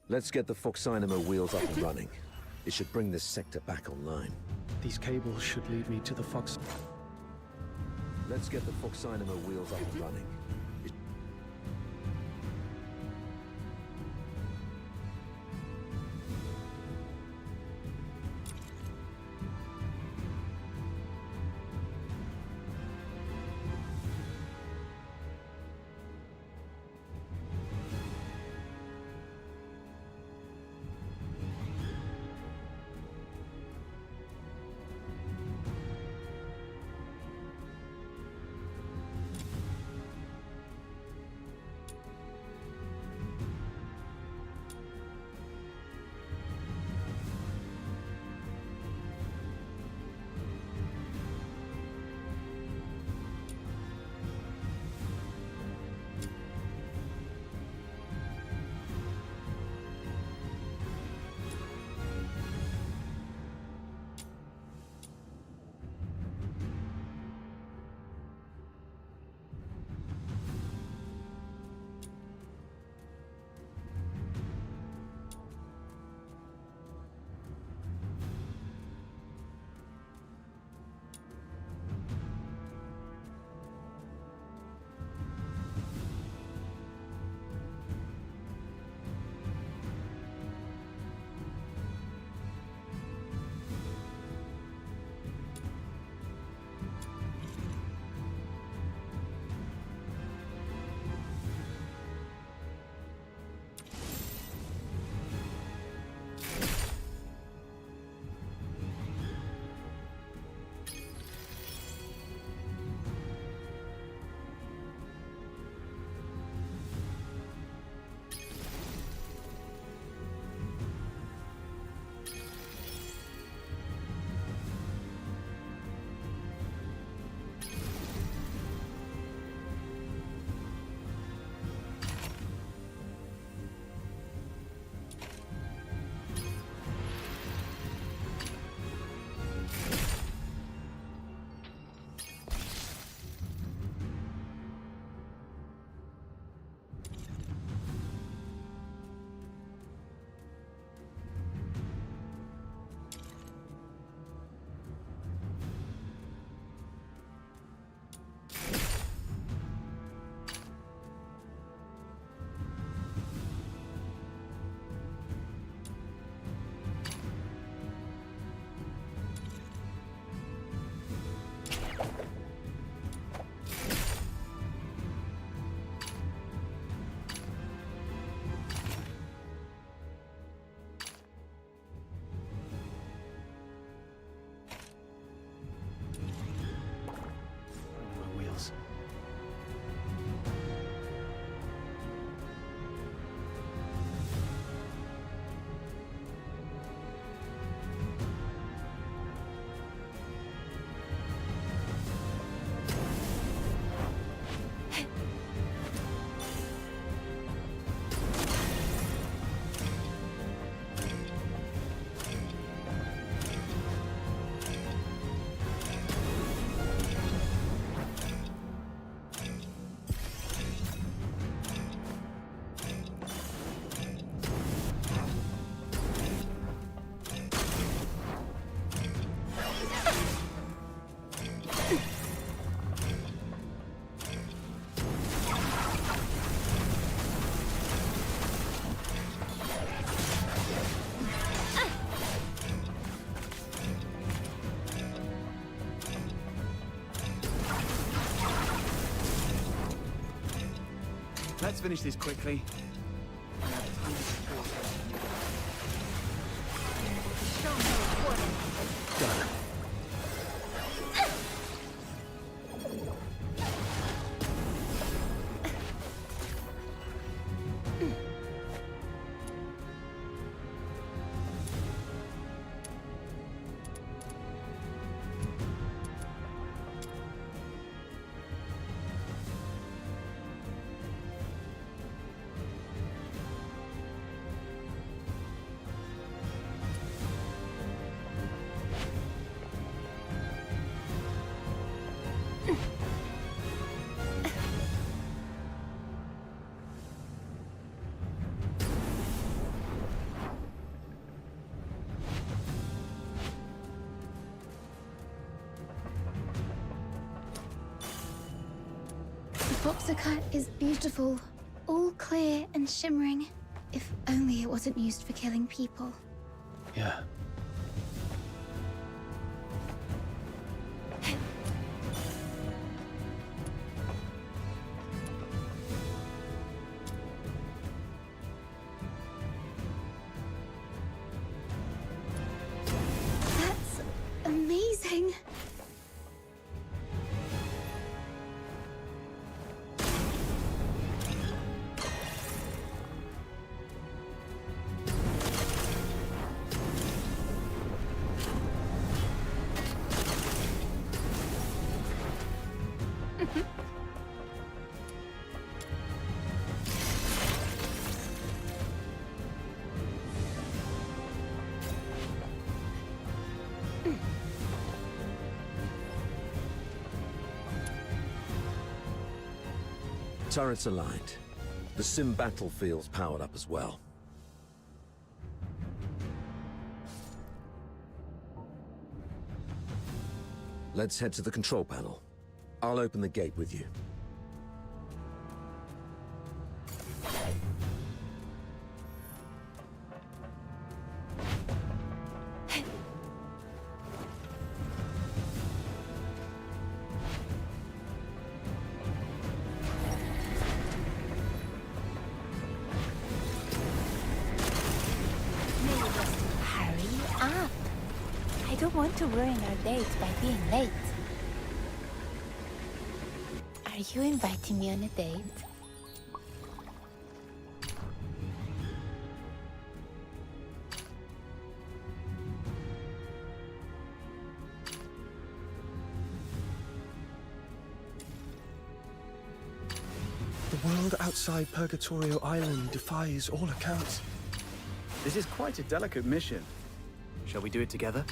Let's get the Foxynamo wheels up and running. It should bring this sector back online. These cables should lead me to the Fox. Let's get the Foxynamo wheels up and running. My wheels. Let's finish this quickly. Done. Foxica is beautiful, all clear and shimmering. If only it wasn't used for killing people. Yeah. That's amazing. Turrets aligned. The sim battlefield's powered up as well. Let's head to the control panel. I'll open the gate with you. Hurry up! I don't want to ruin our date by being late. Are you inviting me on a date? The world outside Purgatorio Island defies all accounts. This is quite a delicate mission. Shall we do it together?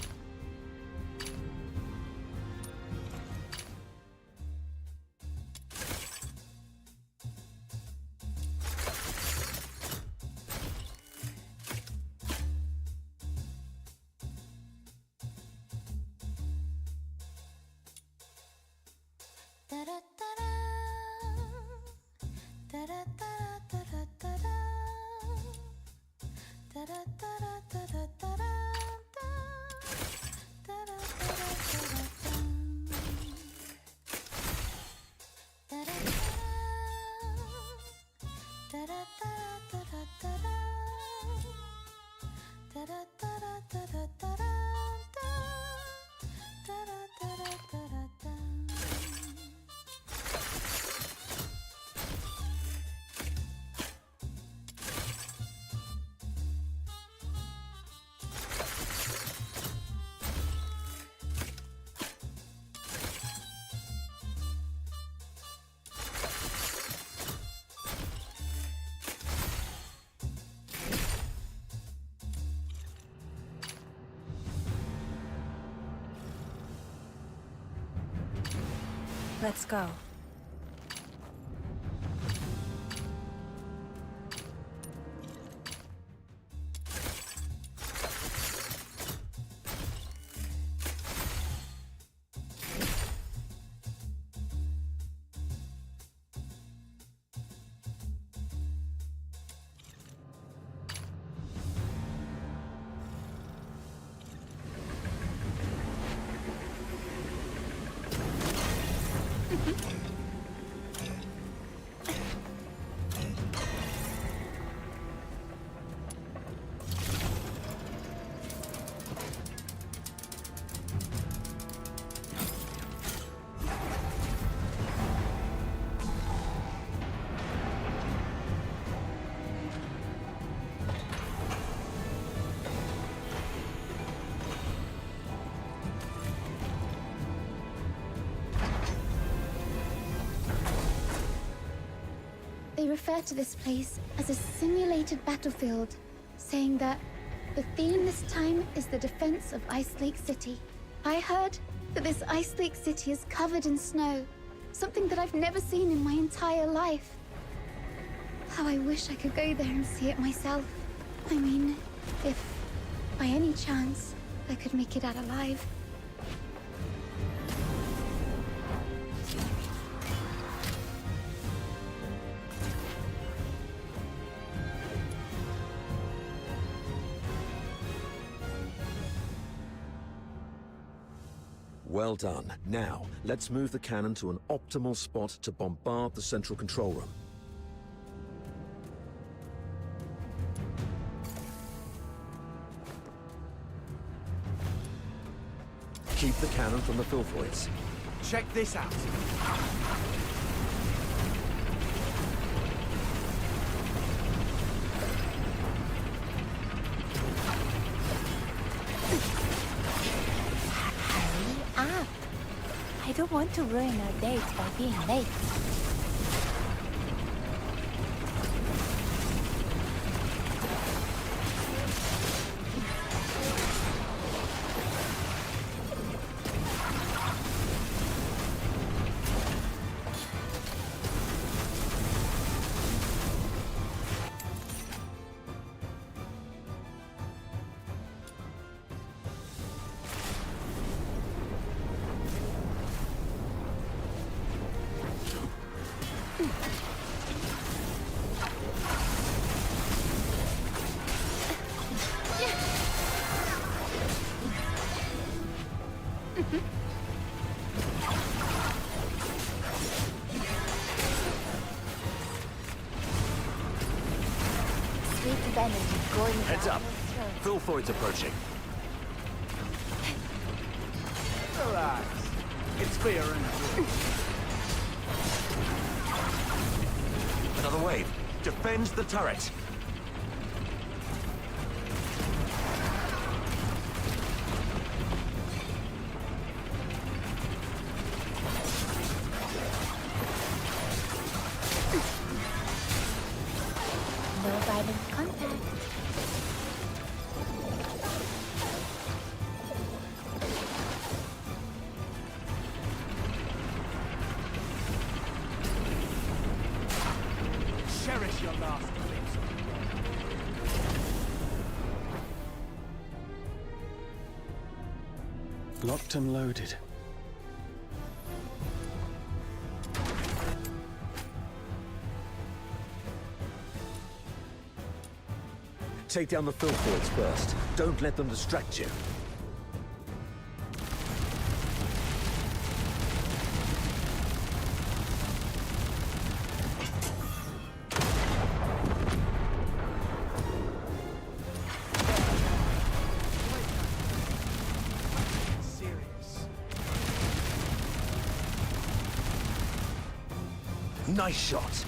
Let's go. They refer to this place as a simulated battlefield, saying that the theme this time is the defense of Ice Lake City. I heard that this Ice Lake City is covered in snow, something that I've never seen in my entire life. How I wish I could go there and see it myself. I mean, if by any chance I could make it out alive. Well done. Now, let's move the cannon to an optimal spot to bombard the central control room. Keep the cannon from the filthoids. Check this out. Hurry up. I don't want to ruin our date by being late. Sweet energy going Heads down up. your throat. Filthoid's approaching. Relax. It's clear and good. Another wave. Defends the turret. No violent contact. Cherish your last glimpse. Locked and loaded. Take down the filthoids first. Don't let them distract you. Serious. Nice shot.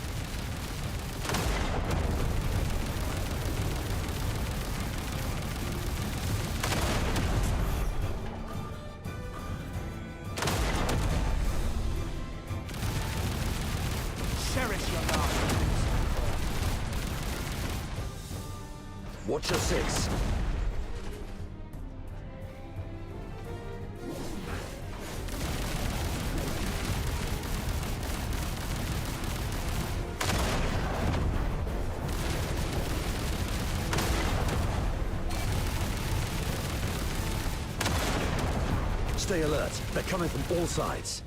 Cherish your last glimpse. Watch your six. Stay alert. They're coming from all sides.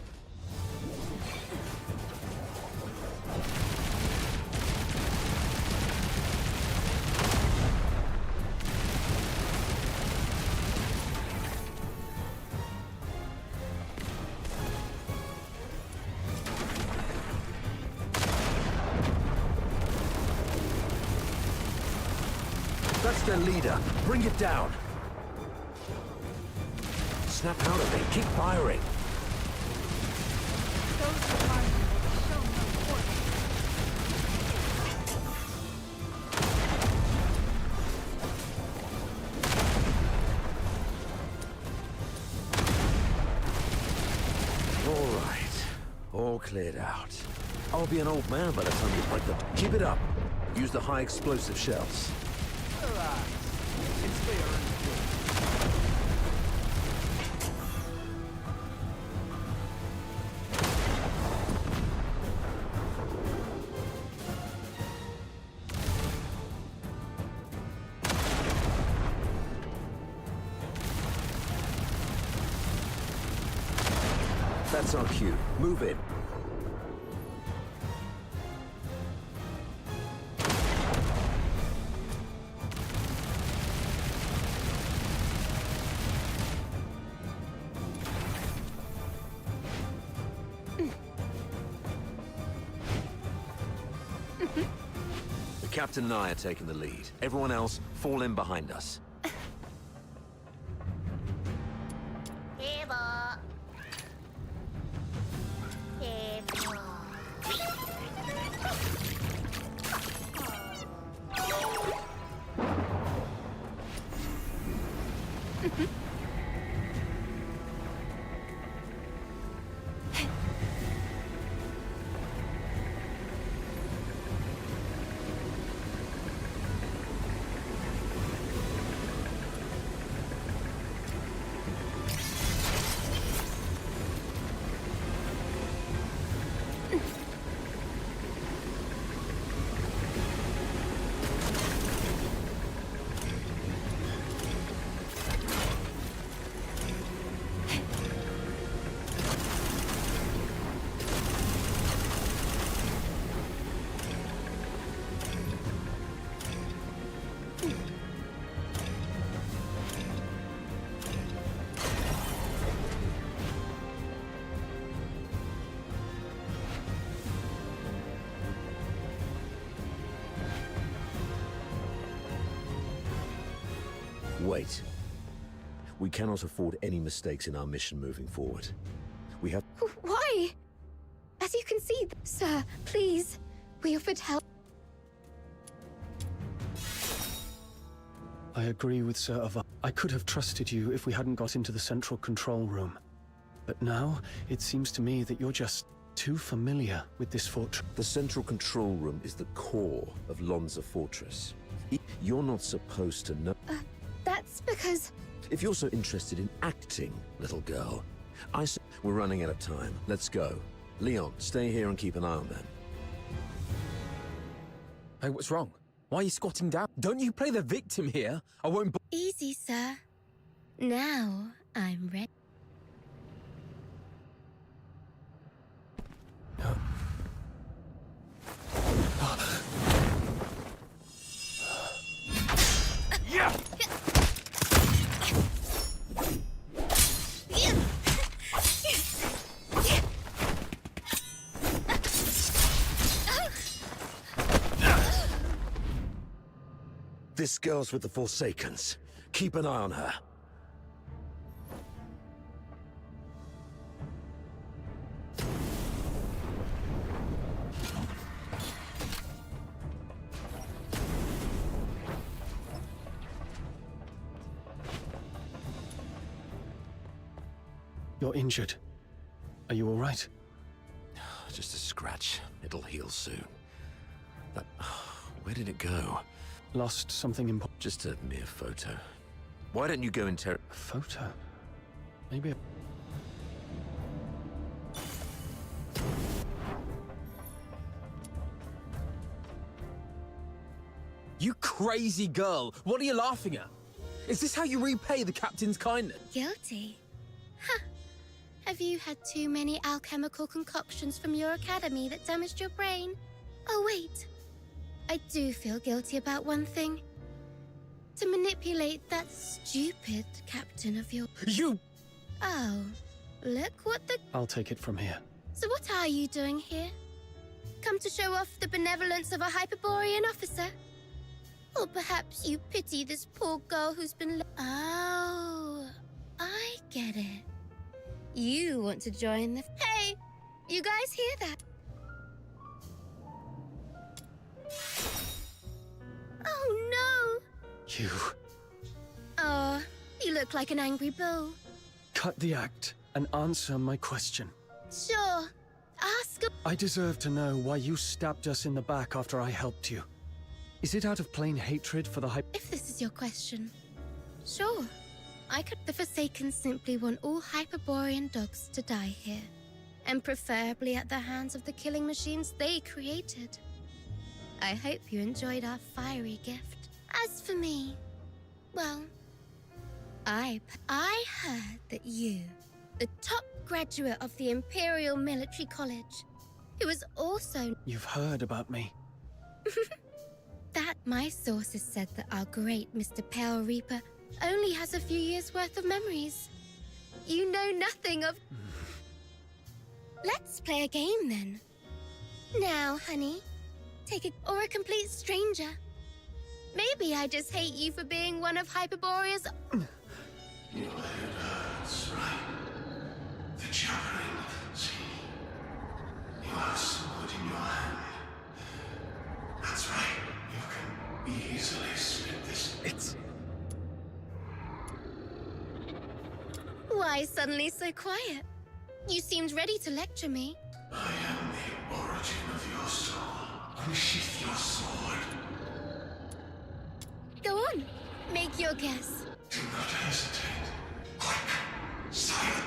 That's their leader. Bring it down. Snap out of it. Keep firing. All right. All cleared out. I'll be an old man by the time you break them. Keep it up. Use the high explosive shells. Relax. It's clear and good. That's our cue. Move in. Captain and I are taking the lead. Everyone else, fall in behind us. Wait. We cannot afford any mistakes in our mission moving forward. We have... Why? As you can see, sir, please. We offered help. I agree with Sir Ava. I could have trusted you if we hadn't got into the central control room. But now, it seems to me that you're just too familiar with this fortress. The central control room is the core of Lonza Fortress. You're not supposed to know... That's because... If you're so interested in acting, little girl, we're running out of time. Let's go. Leon, stay here and keep an eye on them. Hey, what's wrong? Why are you squatting down? Don't you play the victim here? I won't... Easy, sir. Now, I'm ready. Yeah! This girl's with the Forsakens. Keep an eye on her. You're injured. Are you all right? Just a scratch. It'll heal soon. That... Where did it go? Lost something important. Just a mere photo. Why don't you go Photo? Maybe a... You crazy girl! What are you laughing at? Is this how you repay the captain's kindness? Guilty? Huh. Have you had too many alchemical concoctions from your academy that damaged your brain? Oh, wait. I do feel guilty about one thing. To manipulate that stupid captain of yours. You... Oh, look what the... I'll take it from here. So what are you doing here? Come to show off the benevolence of a Hyperborean officer? Or perhaps you pity this poor girl who's been... Oh, I get it. You want to join the... Hey, you guys hear that? Oh, no! You... Oh, you look like an angry bull. Cut the act and answer my question. Sure, ask... I deserve to know why you stabbed us in the back after I helped you. Is it out of plain hatred for the If this is your question, sure. I could... The Forsaken simply want all Hyperborean dogs to die here. And preferably at the hands of the killing machines they created. I hope you enjoyed our fiery gift. As for me, well, I heard that you, the top graduate of the Imperial Military College, who was also... You've heard about me. That my sources said that our great Mr. Pale Reaper only has a few years' worth of memories. You know nothing of... Let's play a game then. Now, honey, take a or a complete stranger. Maybe I just hate you for being one of Hyperborea's. Your head hurts, right? The jabbering. See? You have sword in your hand. That's right. You can easily slip this. It's... Why suddenly so quiet? You seemed ready to lecture me. I am the origin of your soul. Unsheath your sword. Go on, make your guess. Do not hesitate. Quick. Silent.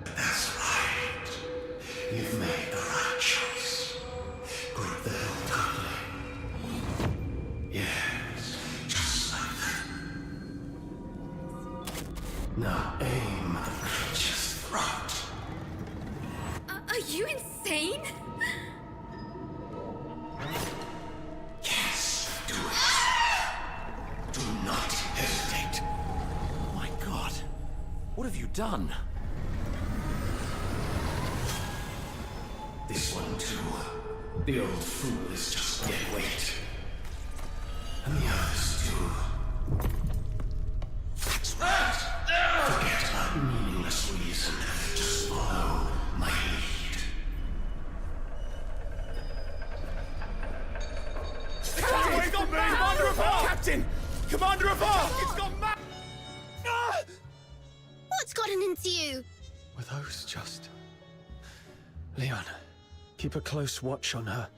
That's right. You've made the right choice. Grip the hilt tightly. Yes, just like that. Now aim at the creature's throat. Are you insane? Yes, do it. Do not hesitate. Oh my god. What have you done? This one too. The old fool is just dead weight. And the others too. That's right. Forget about meaningless reason. Just follow my lead. Captain! Commander of Ark! Captain! Commander of Ark! It's gone mad! What's gotten into you? Were those just... Leon, keep a close watch on her.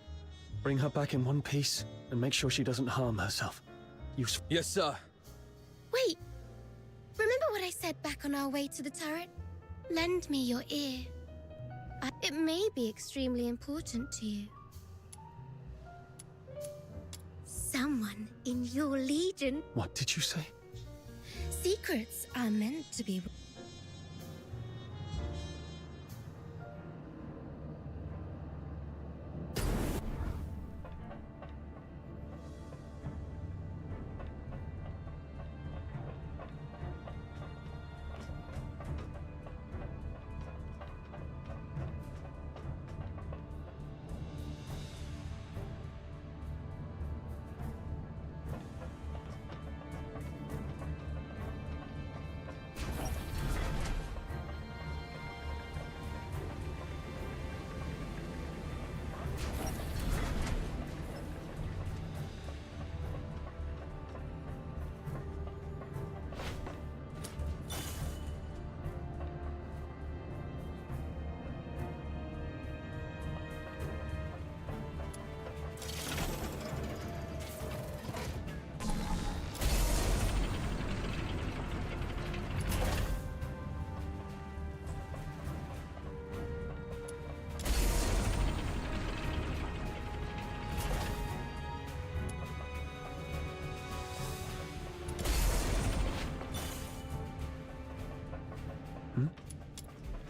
Bring her back in one piece, and make sure she doesn't harm herself. Yes, sir. Wait. Remember what I said back on our way to the turret? Lend me your ear. It may be extremely important to you. Someone in your legion. What did you say? Secrets are meant to be.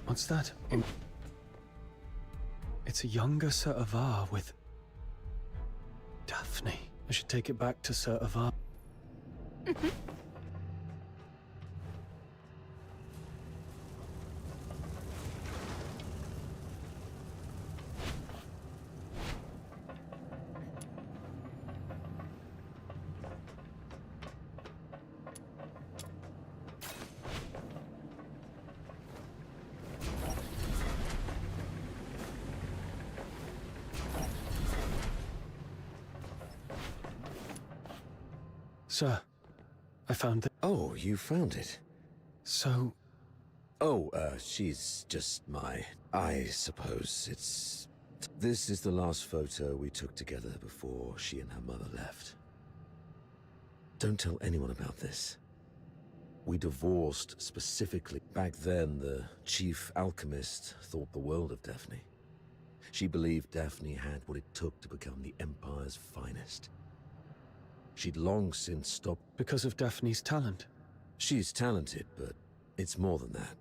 What's that? It's a younger Sir Avar with... Daphne. I should take it back to Sir Avar. Sir, I found it. Oh, you found it. So, Oh, she's just I suppose it's... This is the last photo we took together before she and her mother left. Don't tell anyone about this. We divorced specifically. Back then, the chief alchemist thought the world of Daphne. She believed Daphne had what it took to become the Empire's finest. She'd long since stopped. because of Daphne's talent. She's talented, but it's more than that.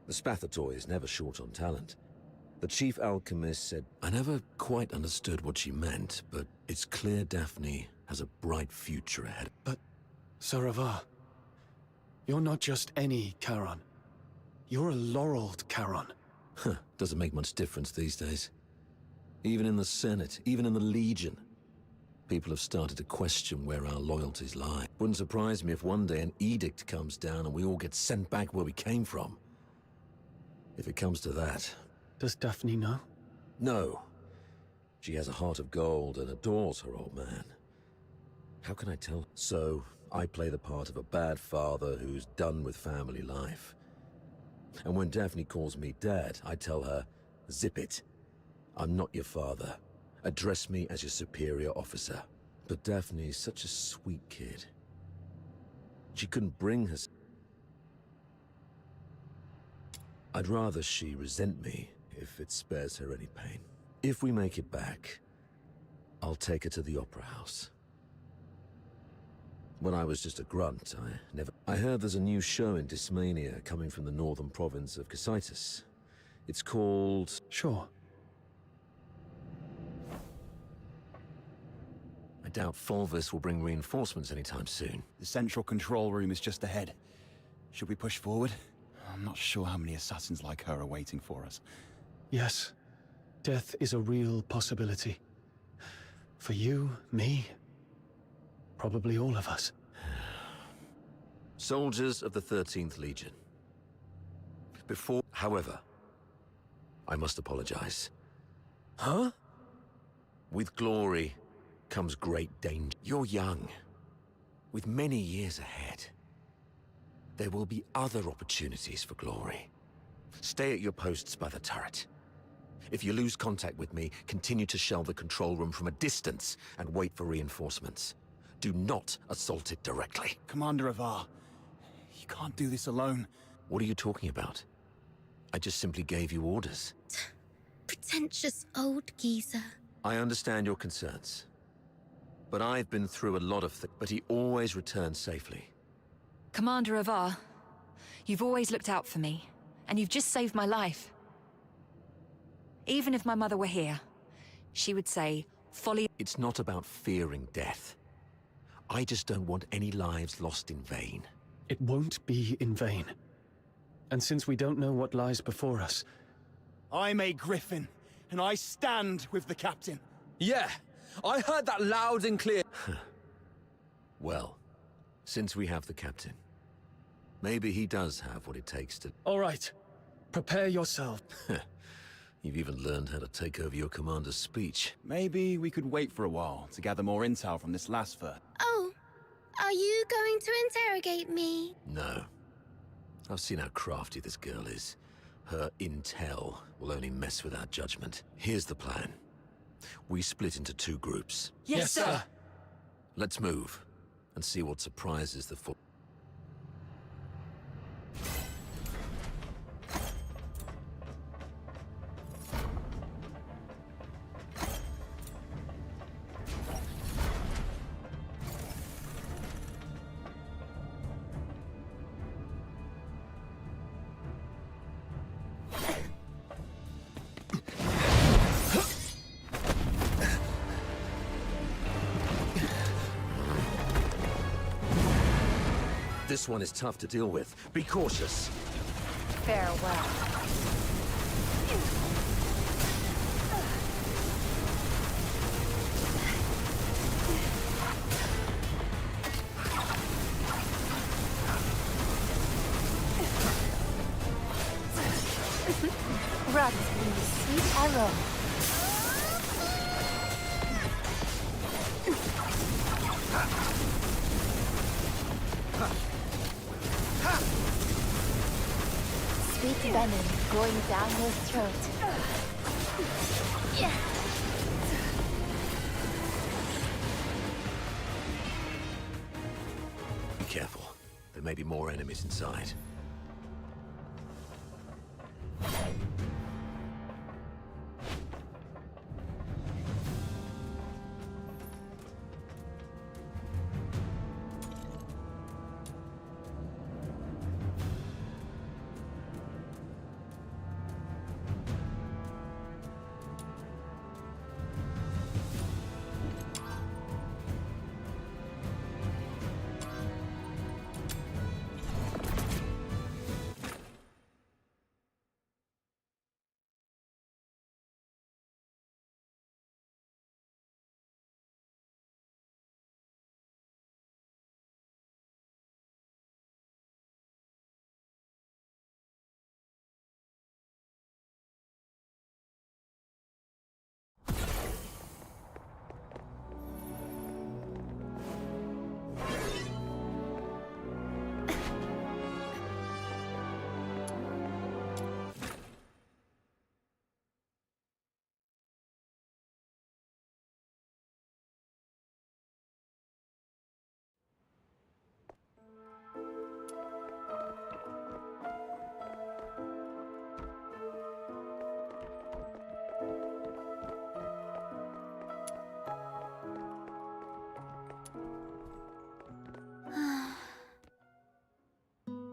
The Spathator is never short on talent. The chief alchemist said, I never quite understood what she meant, but it's clear Daphne has a bright future ahead. But, Sir Avar, you're not just any Charon. You're a laureled Charon. Huh, doesn't make much difference these days. Even in the Senate, even in the Legion, people have started to question where our loyalties lie. Wouldn't surprise me if one day an edict comes down and we all get sent back where we came from. If it comes to that. Does Daphne know? No. She has a heart of gold and adores her old man. How can I tell? So, I play the part of a bad father who's done with family life. And when Daphne calls me Dad, I tell her, zip it. I'm not your father. Address me as your superior officer. But Daphne's such a sweet kid. She couldn't bring her... I'd rather she resent me if it spares her any pain. If we make it back, I'll take her to the Opera House. When I was just a grunt, I heard there's a new show in Dysmania coming from the northern province of Cocytus. It's called... Sure. I doubt Fulvis will bring reinforcements anytime soon. The central control room is just ahead. Should we push forward? I'm not sure how many assassins like her are waiting for us. Yes. Death is a real possibility. For you, me, probably all of us. Soldiers of the 13th Legion. However, I must apologize. Huh? With glory comes great danger. You're young, with many years ahead. There will be other opportunities for glory. Stay at your posts by the turret. If you lose contact with me, continue to shell the control room from a distance and wait for reinforcements. Do not assault it directly. Commander Avar, you can't do this alone. What are you talking about? I just simply gave you orders. Pretentious old geezer. I understand your concerns. But I've been through a lot of things. But he always returns safely. Commander Avar, you've always looked out for me, and you've just saved my life. Even if my mother were here, she would say, folly. It's not about fearing death. I just don't want any lives lost in vain. It won't be in vain. And since we don't know what lies before us... I'm a Griffin, and I stand with the captain. Yeah, I heard that loud and clear. Well, since we have the captain, maybe he does have what it takes to... All right. Prepare yourself. You've even learned how to take over your commander's speech. Maybe we could wait for a while to gather more intel from this last fur. Oh, are you going to interrogate me? No. I've seen how crafty this girl is. Her intel will only mess with our judgment. Here's the plan. We split into 2 groups. Yes, sir. Let's move and see what surprises the full... This one is tough to deal with. Be cautious. Farewell. Rot in the sweet aroma. Sweet venom going down your throat. Yeah. Be careful. There may be more enemies inside.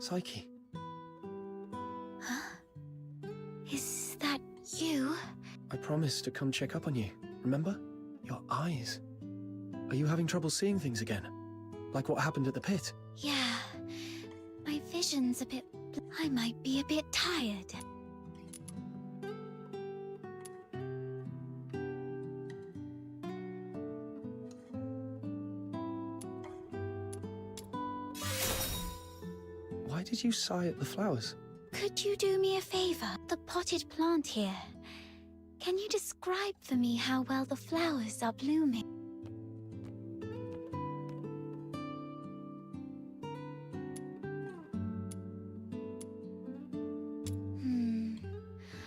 Psyche. Huh? Is that you? I promised to come check up on you. Remember? Your eyes. Are you having trouble seeing things again? Like what happened at the pit? Yeah. My vision's a bit... I might be a bit tired. Why did you sigh at the flowers? Could you do me a favor? The potted plant here. Can you describe for me how well the flowers are blooming?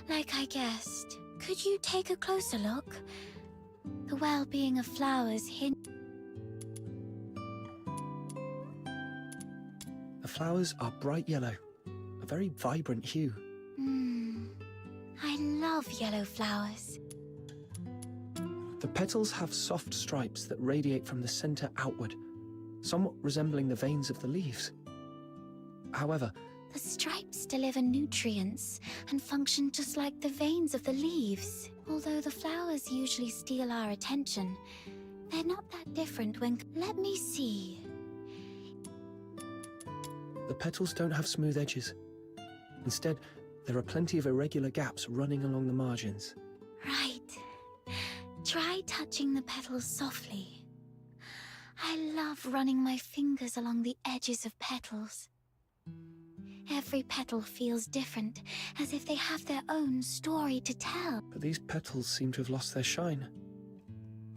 Like I guessed. Could you take a closer look? The well-being of flowers hint... The flowers are bright yellow, a very vibrant hue. I love yellow flowers. The petals have soft stripes that radiate from the center outward, somewhat resembling the veins of the leaves. However, The stripes deliver nutrients and function just like the veins of the leaves. Although the flowers usually steal our attention, they're not that different when... Let me see. the petals don't have smooth edges. Instead, there are plenty of irregular gaps running along the margins. Right. Try touching the petals softly. I love running my fingers along the edges of petals. Every petal feels different, as if they have their own story to tell. But these petals seem to have lost their shine.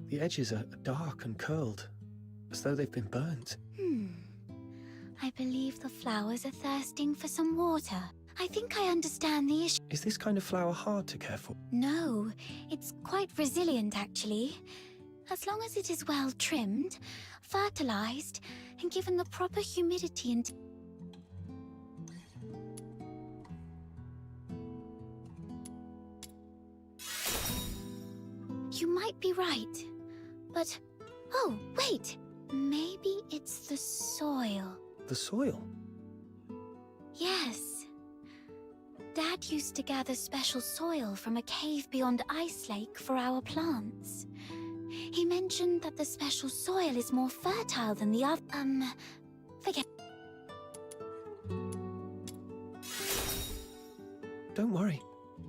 The edges are dark and curled, as though they've been burnt. I believe the flowers are thirsting for some water. I think I understand the issue. Is this kind of flower hard to care for? No, it's quite resilient actually. As long as it is well trimmed, fertilized, and given the proper humidity and... You might be right, but... Oh, wait! Maybe it's the soil. The soil? Yes. Dad used to gather special soil from a cave beyond Ice Lake for our plants. He mentioned that the special soil is more fertile than the other... forget... Don't worry.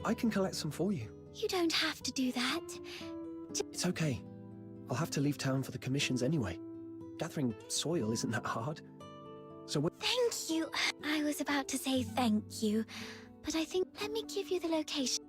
I can collect some for you. You don't have to do that. It's okay. I'll have to leave town for the commissions anyway. Gathering soil isn't that hard. So Thank you. I was about to say thank you, but I think... Let me give you the location.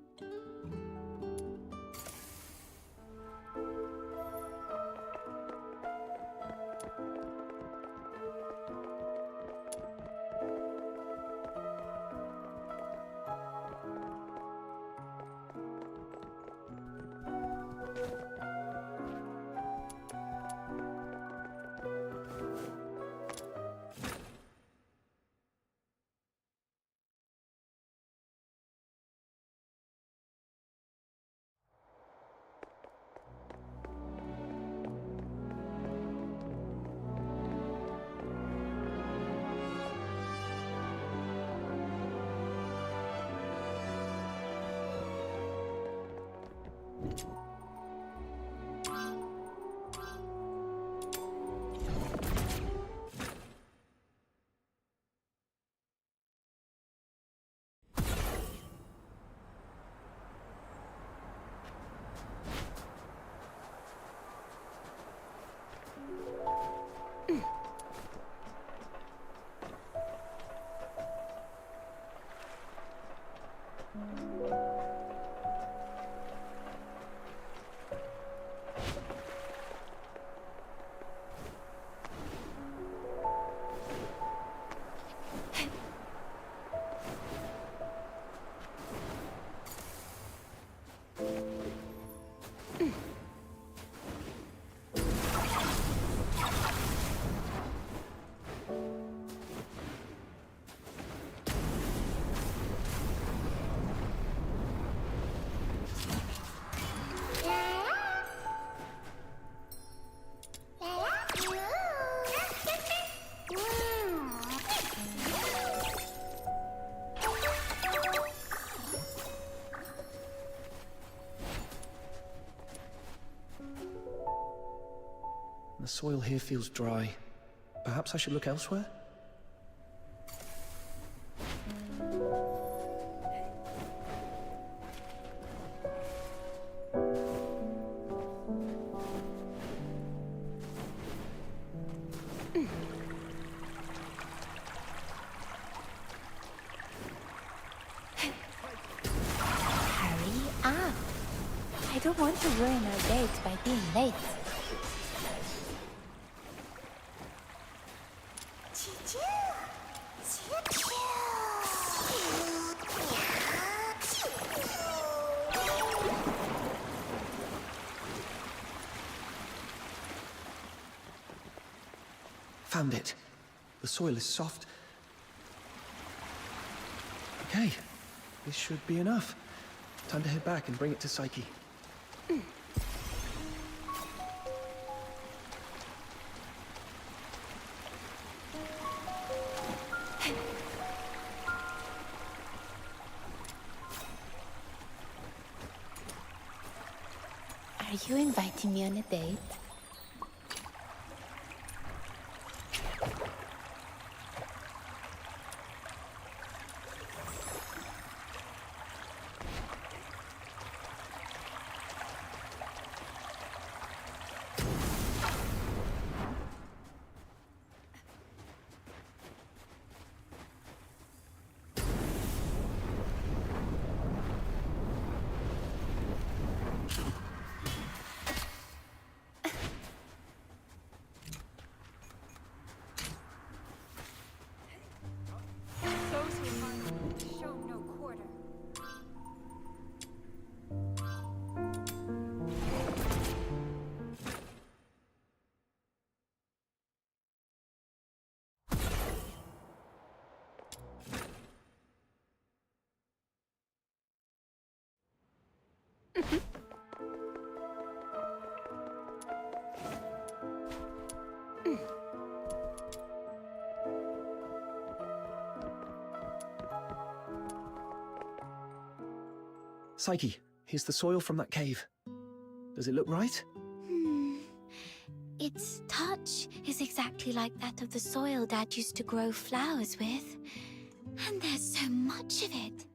The soil here feels dry. Perhaps I should look elsewhere? Hurry up. I don't want to ruin our date by being late. Found it. The soil is soft. Okay, this should be enough. Time to head back and bring it to Psyche. Are you inviting me on a date? Show no quarter. Psyche, here's the soil from that cave. Does it look right? Its touch is exactly like that of the soil Dad used to grow flowers with. And there's so much of it.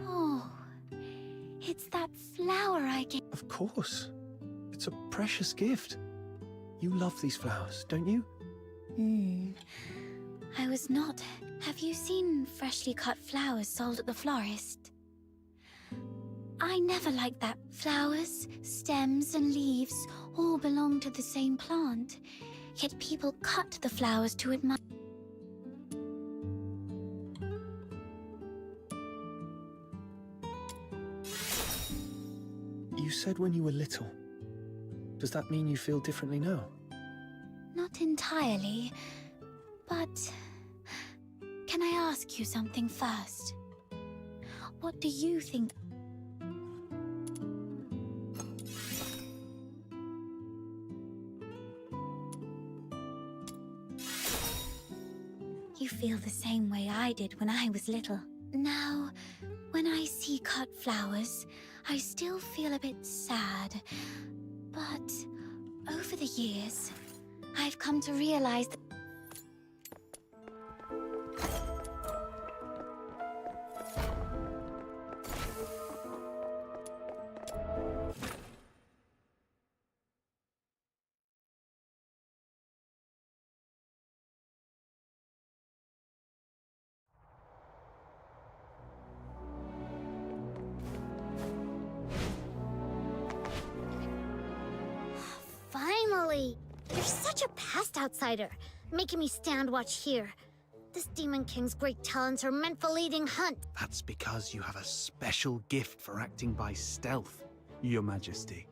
Oh, it's that flower I gave. Of course. It's a precious gift. You love these flowers, don't you? I was not. Have you seen freshly cut flowers sold at the florist? I never liked that. Flowers, stems, and leaves all belong to the same plant. Yet people cut the flowers to admire. You said when you were little. Does that mean you feel differently now? Not entirely, but can I ask you something first? What do you think? You feel the same way I did when I was little. Now, when I see cut flowers, I still feel a bit sad. But over the years, I've come to realize that Finally! You're such a past outsider, making me stand watch here. This Demon King's great talents are meant for leading hunt. That's because you have a special gift for acting by stealth, Your Majesty.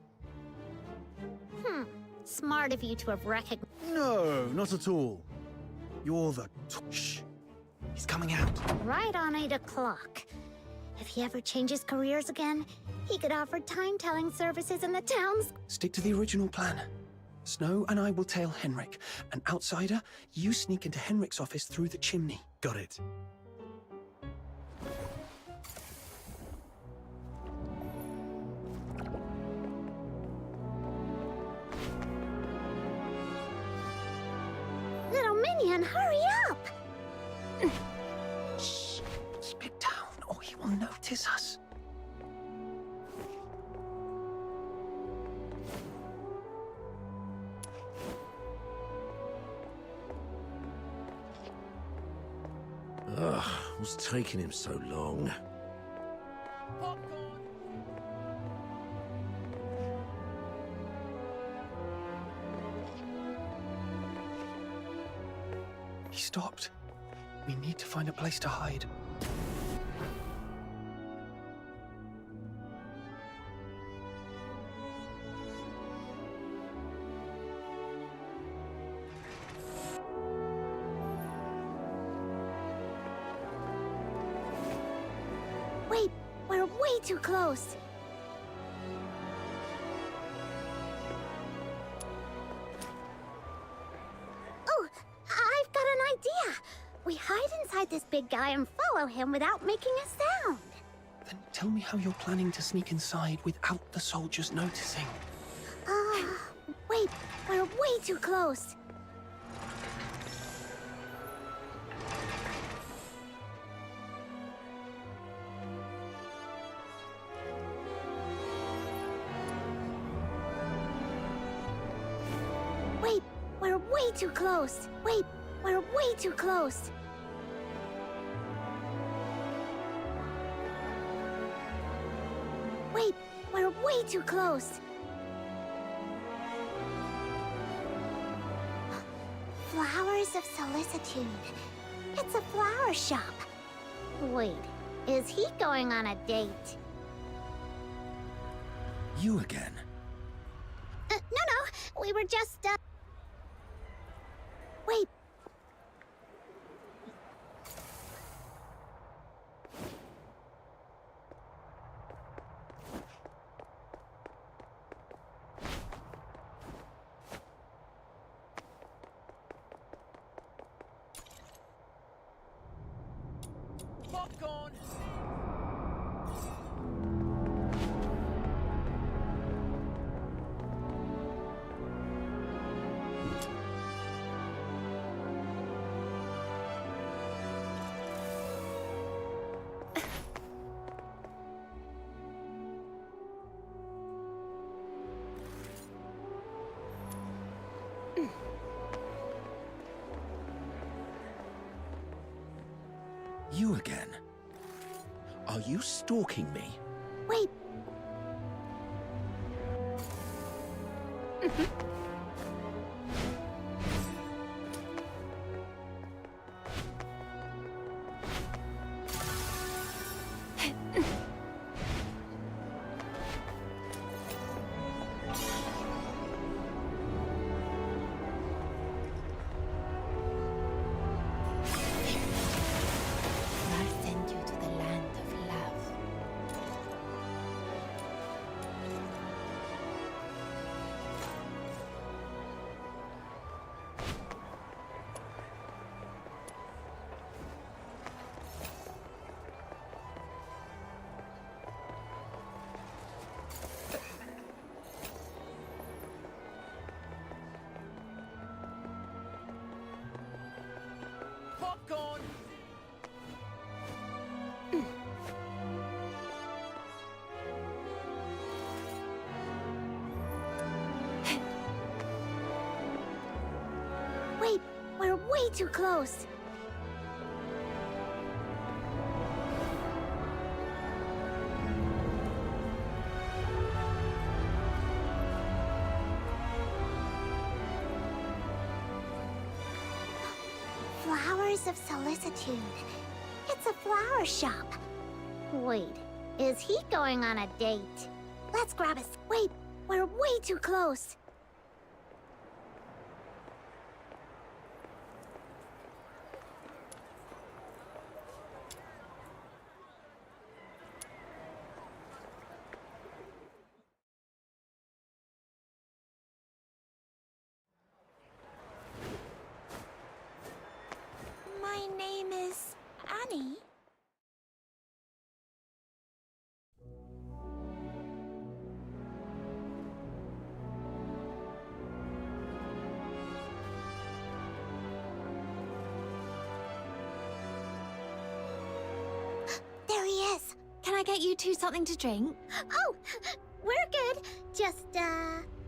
Smart of you to have recognized. No, not at all. You're the... Shh. He's coming out. Right on 8 o'clock. If he ever changes careers again, he could offer time-telling services in the towns. Stick to the original plan. Snow and I will tail Henrik. An outsider, you sneak into Henrik's office through the chimney. Got it. Minion, hurry up! Shh! Keep it down, or he will notice us. Ugh, what's taking him so long? He stopped. We need to find a place to hide. Wait, we're way too close. Oh, I've got an idea. We hide inside this big guy and follow him without making a sound. Then tell me how you're planning to sneak inside without the soldiers noticing. Wait, we're way too close. Wait, we're way too close. Wait, we're way too close. Wait, we're way too close. Flowers of Solicitude. It's a flower shop. Wait, is he going on a date? You again? No, we were just, Wait. Popcorn! You again? Are you stalking me? Wait. I'll send you to the land of love. Popcorn! Wait, we're way too close. Flowers of Solicitude. It's a flower shop. Wait, is he going on a date? Let's grab us. Wait, we're way too close. My name is Annie. There he is. Can I get you two something to drink? Oh, we're good. Just,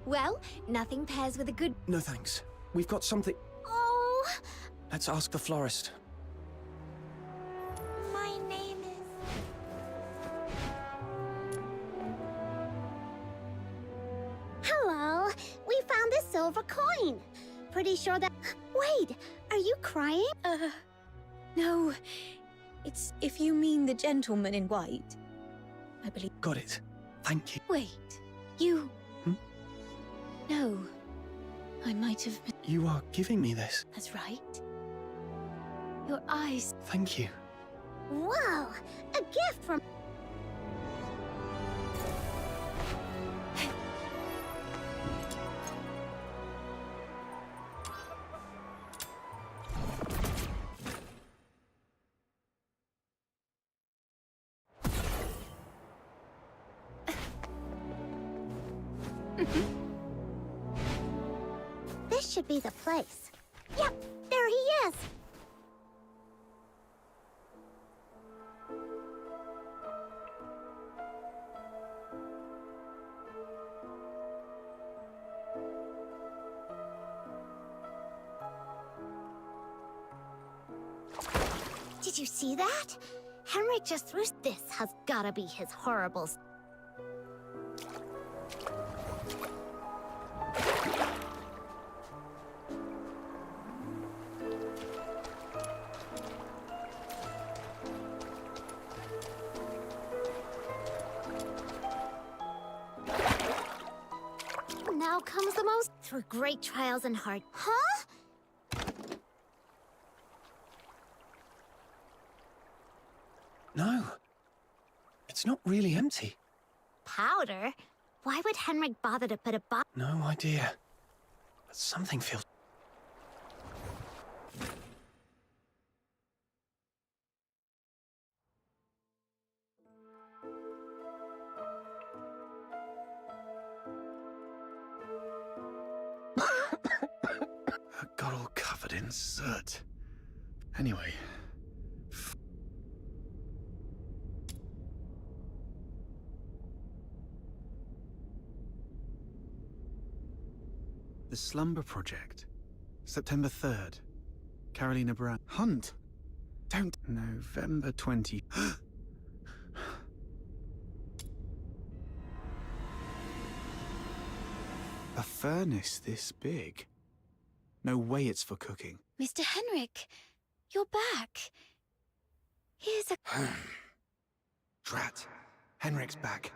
Well, nothing pairs with a good... No thanks. We've got something... Oh, Let's ask the florist. my name is... Hello. We found this silver coin. Pretty sure that... Wait, are you crying? No. It's if you mean the gentleman in white. I believe... Got it. Thank you. Wait. You... Hmm? No. I might have... You are giving me this. That's right. Your eyes... Thank you. Wow, a gift from... This should be the place. Yep, there he is. Did you see that? Henrik just threw... This has gotta be his horrible... Now comes the most... Through great trials and hard... Huh? No. It's not really empty. Powder? Why would Henrik bother to put a No idea. But something feels... I got all covered in soot. Anyway. The Slumber Project. September 3rd. Carolina Brown. Hunt! Don't... November 20... A furnace this big? No way it's for cooking. Mr. Henrik, you're back. Here's a... Drat. Henrik's back.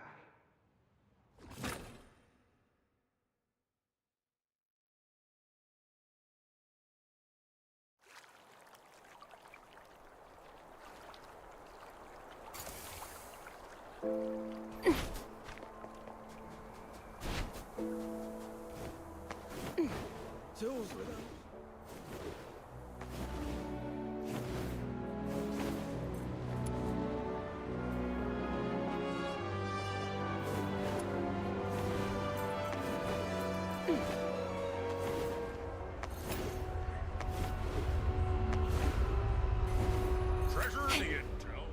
Tools with us. Treasure the intel.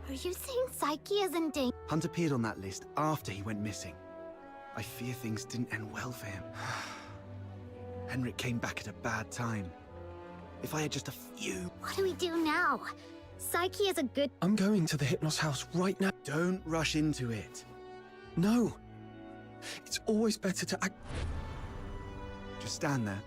Are you saying Psyche is in danger? Hunt appeared on that list after he went missing. I fear things didn't end well for him. Henrik came back at a bad time. If I had just a few... What do we do now? Psyche is a good... I'm going to the Hypnos house right now. Don't rush into it. No. It's always better to act... Just stand there.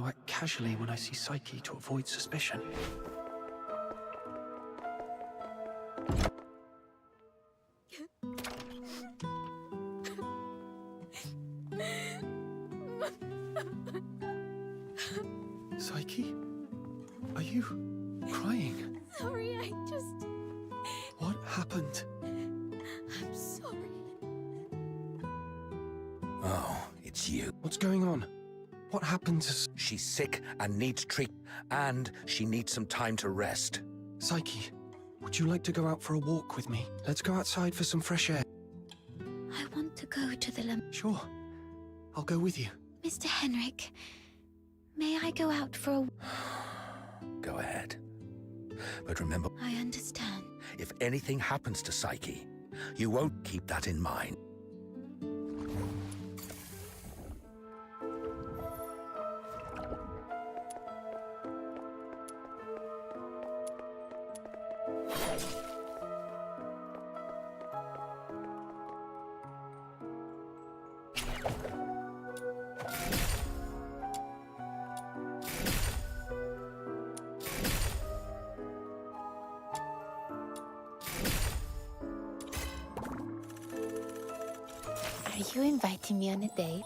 now act casually when I see Psyche to avoid suspicion. Psyche? Are you crying? Sorry, I just... What happened? I'm sorry. Oh, it's you. What's going on? What happened to... She's sick and needs treatment, and she needs some time to rest. Psyche, would you like to go out for a walk with me? Let's go outside for some fresh air. I want to go to the Sure. I'll go with you. Mr. Henrik, may I go out for a... Go ahead. But remember, I understand. if anything happens to Psyche, you won't keep that in mind. Are you inviting me on a date?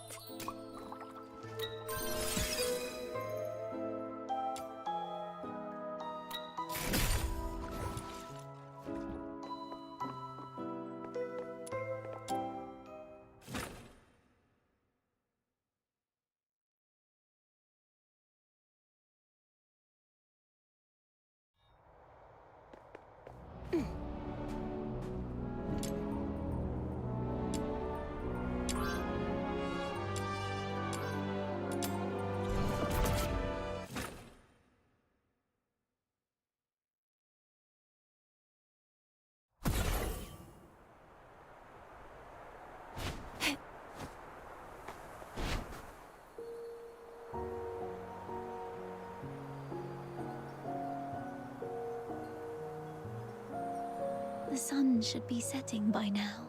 The sun should be setting by now.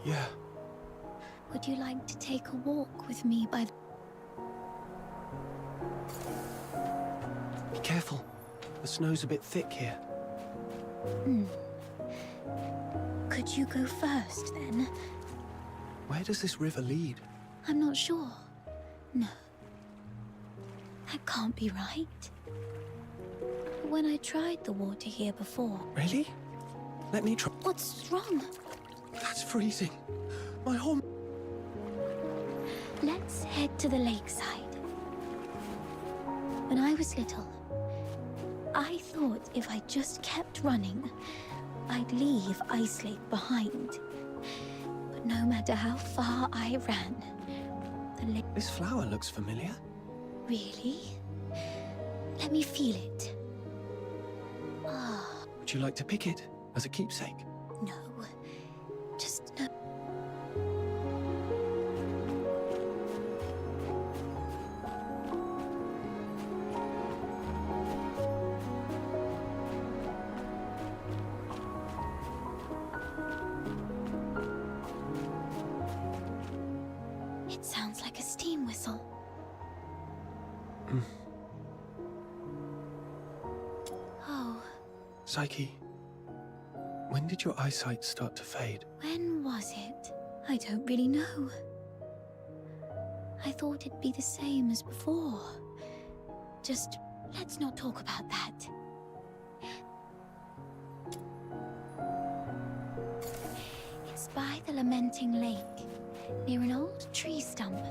Yeah. Would you like to take a walk with me by the... Be careful. The snow's a bit thick here. Could you go first, then? Where does this river lead? I'm not sure. No. That can't be right. When I tried the water here before... Really? Let me try. What's wrong? That's freezing. My whole... Let's head to the lakeside. When I was little, I thought if I just kept running, I'd leave Ice Lake behind. But no matter how far I ran, the lake... This flower looks familiar. Really? Let me feel it. Would you like to pick it as a keepsake? No. Just no. It sounds like a steam whistle. Oh. Psyche, when did your eyesight start to fade? When was it? I don't really know. I thought it'd be the same as before. Just, let's not talk about that. It's by the Lamenting Lake, near an old tree stump.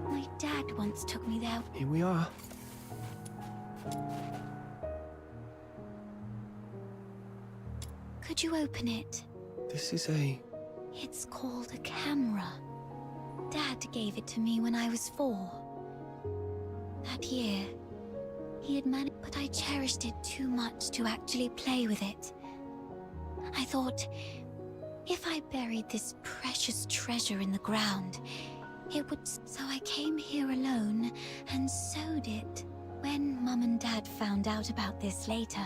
My dad once took me there. Here we are. Could you open it? This is a... It's called a camera. Dad gave it to me when I was 4. That year, he had managed, but I cherished it too much to actually play with it. I thought, if I buried this precious treasure in the ground, it would... So I came here alone and sewed it. When Mum and Dad found out about this later,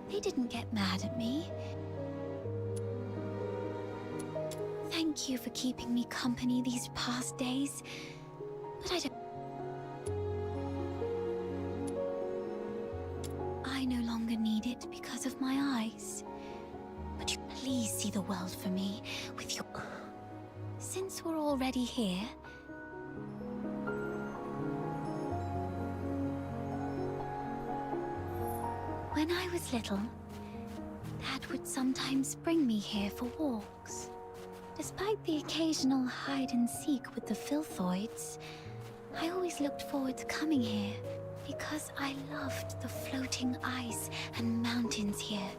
they didn't get mad at me. Thank you for keeping me company these past days. But I don't... I no longer need it because of my eyes. But you please see the world for me with your... Since we're already here... When I was little, Dad would sometimes bring me here for walks. Despite the occasional hide and seek with the Filthoids, I always looked forward to coming here because I loved the floating ice and mountains here.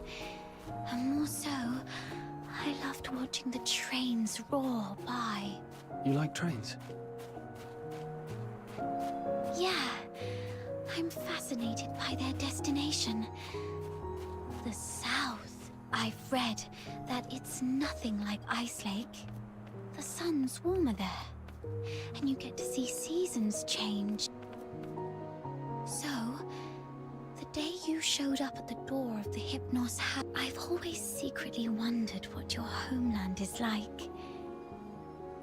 And more so, I loved watching the trains roar by. You like trains? Yeah, I'm fascinated by their destination. The South. I've read that it's nothing like Ice Lake. The sun's warmer there, and you get to see seasons change. So, the day you showed up at the door of the Hypnos house, I've always secretly wondered what your homeland is like.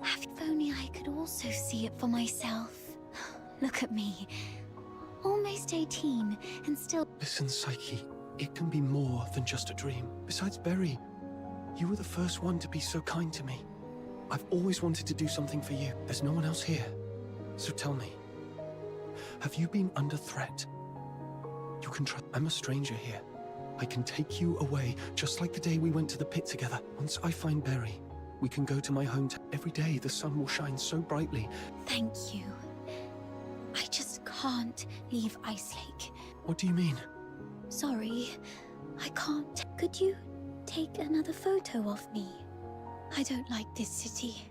If only I could also see it for myself. Look at me. Almost 18, and still... Listen, Psyche. It can be more than just a dream. Besides Berry, you were the first one to be so kind to me. I've always wanted to do something for you. There's no one else here. So tell me, have you been under threat? You can trust... I'm a stranger here. I can take you away, just like the day we went to the pit together. Once I find Berry, we can go to my hometown. Every day the sun will shine so brightly. Thank you. I just can't leave Ice Lake. What do you mean? Sorry, I can't. Could you take another photo of me? I don't like this city.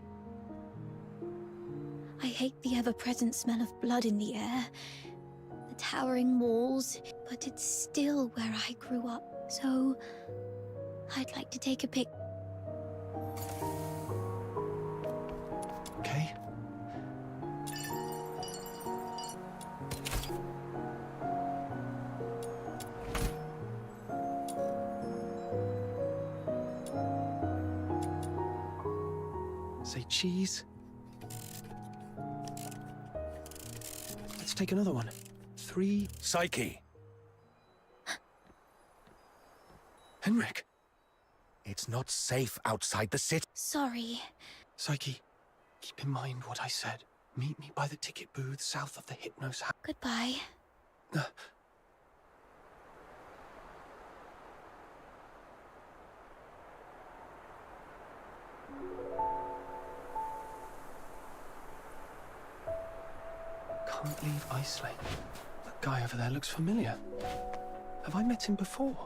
I hate the ever-present smell of blood in the air, the towering walls, but it's still where I grew up, so I'd like to take a pic. Okay. Say cheese. Let's take another one. 3... Psyche, Henrik! it's not safe outside the city. Sorry. Psyche, keep in mind what I said. Meet me by the ticket booth south of the Hypnos house. Goodbye. Can't leave Ice Lake. That guy over there looks familiar. Have I met him before?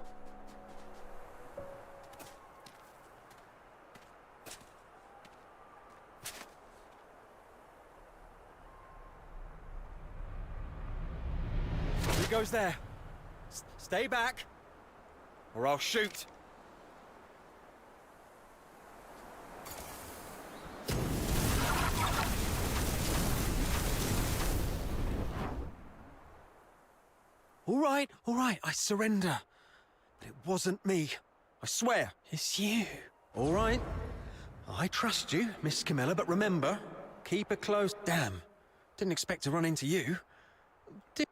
Who goes there? Stay back, or I'll shoot. All right, I surrender. But it wasn't me. I swear. It's you. All right. I trust you, Miss Camilla, but remember, keep a close... Damn. Didn't expect to run into you.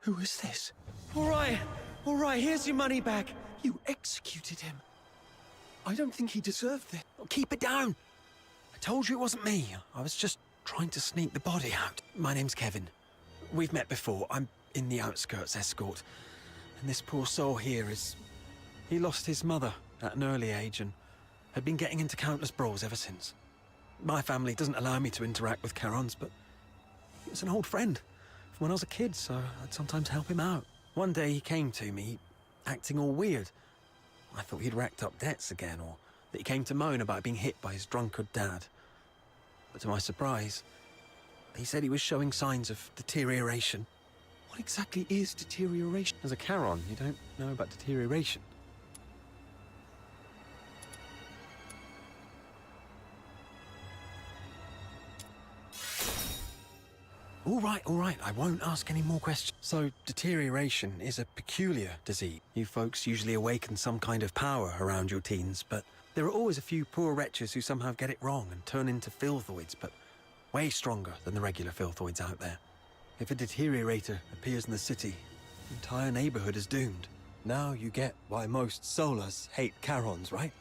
Who is this? All right, here's your money back. You executed him. I don't think he deserved this. Keep it down. I told you it wasn't me. I was just trying to sneak the body out. My name's Kevin. We've met before. I'm in the outskirts escort. And this poor soul here is... He lost his mother at an early age and had been getting into countless brawls ever since. My family doesn't allow me to interact with Charons, but he was an old friend from when I was a kid, so I'd sometimes help him out. One day he came to me, acting all weird. I thought he'd racked up debts again, or that he came to moan about being hit by his drunkard dad. But to my surprise, he said he was showing signs of deterioration. What exactly is deterioration? As a Charon, you don't know about deterioration. All right, I won't ask any more questions. So, deterioration is a peculiar disease. You folks usually awaken some kind of power around your teens, but there are always a few poor wretches who somehow get it wrong and turn into filthoids, but way stronger than the regular filthoids out there. If a deteriorator appears in the city, the entire neighborhood is doomed. Now you get why most Solars hate Charons, right?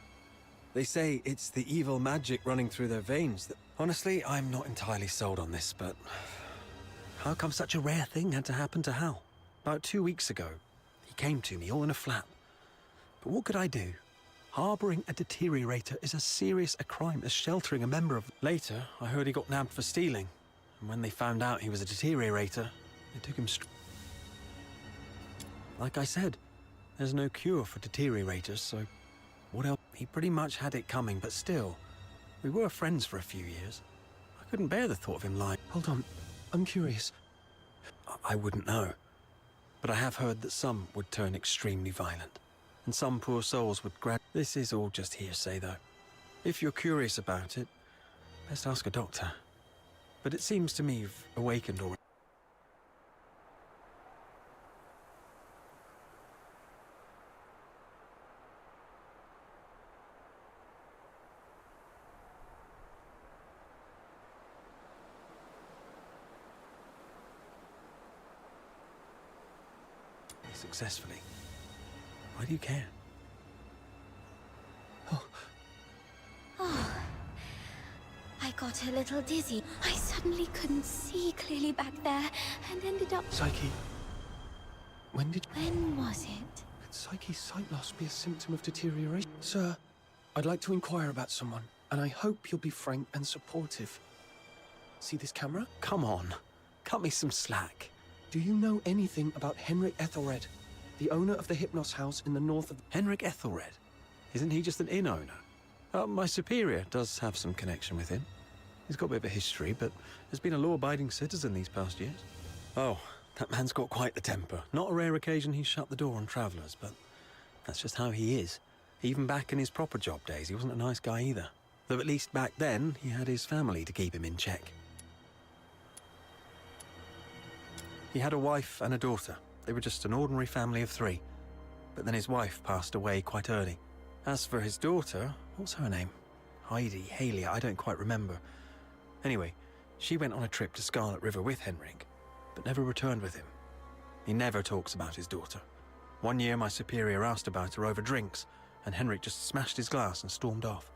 They say it's the evil magic running through their veins that... Honestly, I'm not entirely sold on this, but... how come such a rare thing had to happen to Hal? About 2 weeks ago, he came to me all in a flap. But what could I do? Harboring a deteriorator is as serious a crime as sheltering a member of... Later, I heard he got nabbed for stealing. And when they found out he was a deteriorator, they took him Like I said, there's no cure for deteriorators, so what else? He pretty much had it coming, but still, we were friends for a few years. I couldn't bear the thought of him lying. Hold on, I'm curious. I wouldn't know, but I have heard that some would turn extremely violent, and some poor souls would This is all just hearsay, though. If you're curious about it, best ask a doctor. But it seems to me you've awakened already. Successfully. Why do you care? Oh, I got a little dizzy. I suddenly couldn't see clearly back there and ended up... Psyche, when was it? Could Psyche's sight loss be a symptom of deterioration? Sir, I'd like to inquire about someone, and I hope you'll be frank and supportive. See this camera? Come on, cut me some slack. Do you know anything about Henrik Ethelred, the owner of the Hypnos house in the north of... Henrik Ethelred? Isn't he just an inn owner? My superior does have some connection with him. He's got a bit of a history, but has been a law-abiding citizen these past years. Oh, that man's got quite the temper. Not a rare occasion he's shut the door on travellers, but that's just how he is. Even back in his proper job days, he wasn't a nice guy either. Though at least back then, he had his family to keep him in check. He had a wife and a daughter. They were just an ordinary family of 3. But then his wife passed away quite early. As for his daughter, what's her name? Heidi, Haley, I don't quite remember. Anyway, she went on a trip to Scarlet River with Henrik, but never returned with him. He never talks about his daughter. One year my superior asked about her over drinks, and Henrik just smashed his glass and stormed off.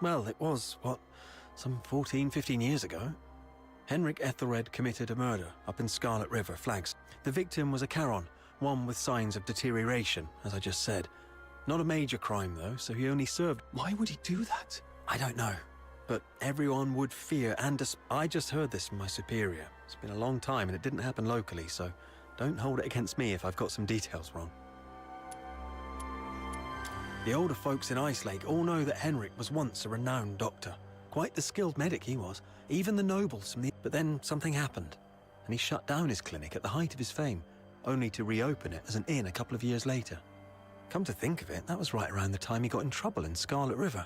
Well, it was, some 14, 15 years ago. Henrik Ethelred committed a murder up in Scarlet River, Flags. The victim was a Charon, one with signs of deterioration, as I just said. Not a major crime, though, so he only served... Why would he do that? I don't know, but everyone would fear and... I just heard this from my superior. It's been a long time and it didn't happen locally, so don't hold it against me if I've got some details wrong. The older folks in Ice Lake all know that Henrik was once a renowned doctor. Quite the skilled medic he was. Even the nobles from the... But then something happened, and he shut down his clinic at the height of his fame, only to reopen it as an inn a couple of years later. Come to think of it, that was right around the time he got in trouble in Scarlet River.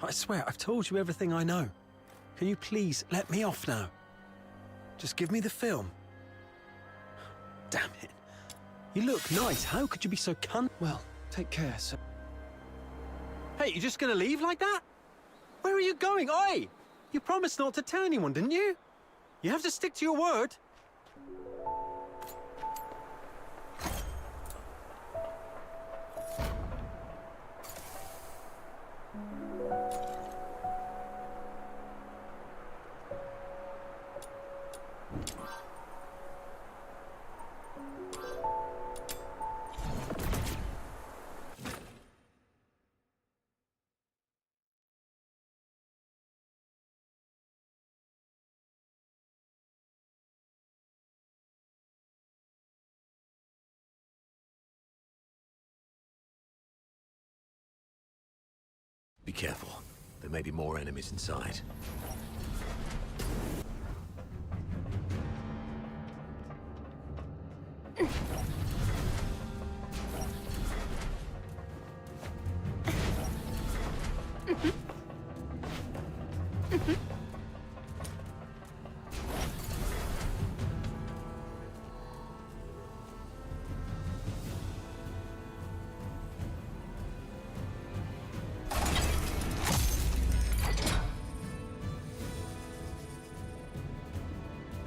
I swear, I've told you everything I know. Can you please let me off now? Just give me the film. Damn it. You look nice. How could you be so Well, take care, sir. Hey, you just gonna leave like that? Where are you going? Oi! You promised not to tell anyone, didn't you? You have to stick to your word. Be careful. There may be more enemies inside.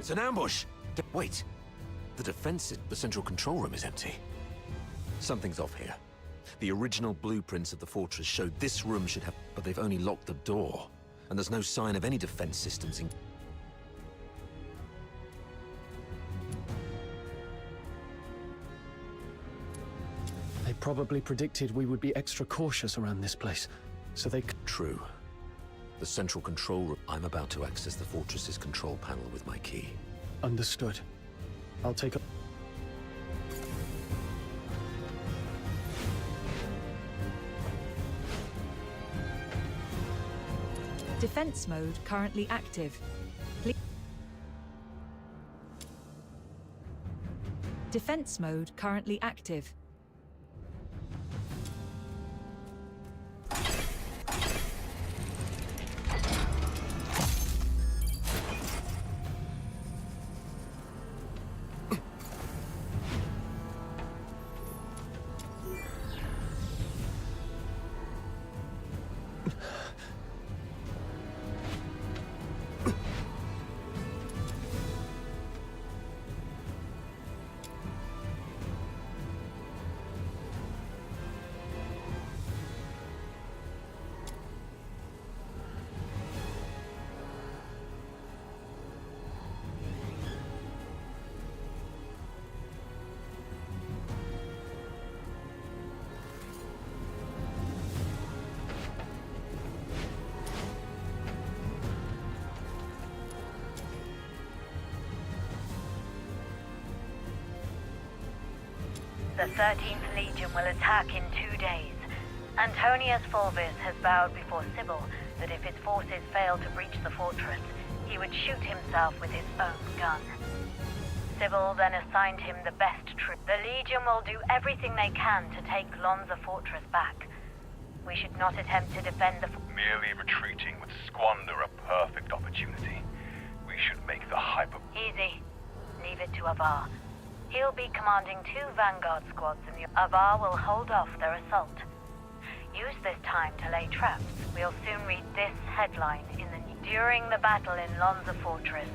It's an ambush! Wait. The central control room is empty. Something's off here. The original blueprints of the fortress showed this room should have... But they've only locked the door. And there's no sign of any defense systems in... They probably predicted we would be extra cautious around this place, so they... True. The central control room... I'm about to access the fortress's control panel with my key. Understood. I'll take a... Defense mode currently active. Defense mode currently active. The 13th Legion will attack in 2 days. Antonius Fulvis has vowed before Sybil that if his forces fail to breach the fortress, he would shoot himself with his own gun. Sybil then assigned him the best troop. The Legion will do everything they can to take Lonza Fortress back. We should not attempt to defend the... Merely retreating would squander a perfect opportunity. We should make the hyper... Easy. Leave it to Avar. He'll be commanding 2 Vanguard squads and the Avar will hold off their assault. Use this time to lay traps. We'll soon read this headline in the news. During the battle in Lonza Fortress,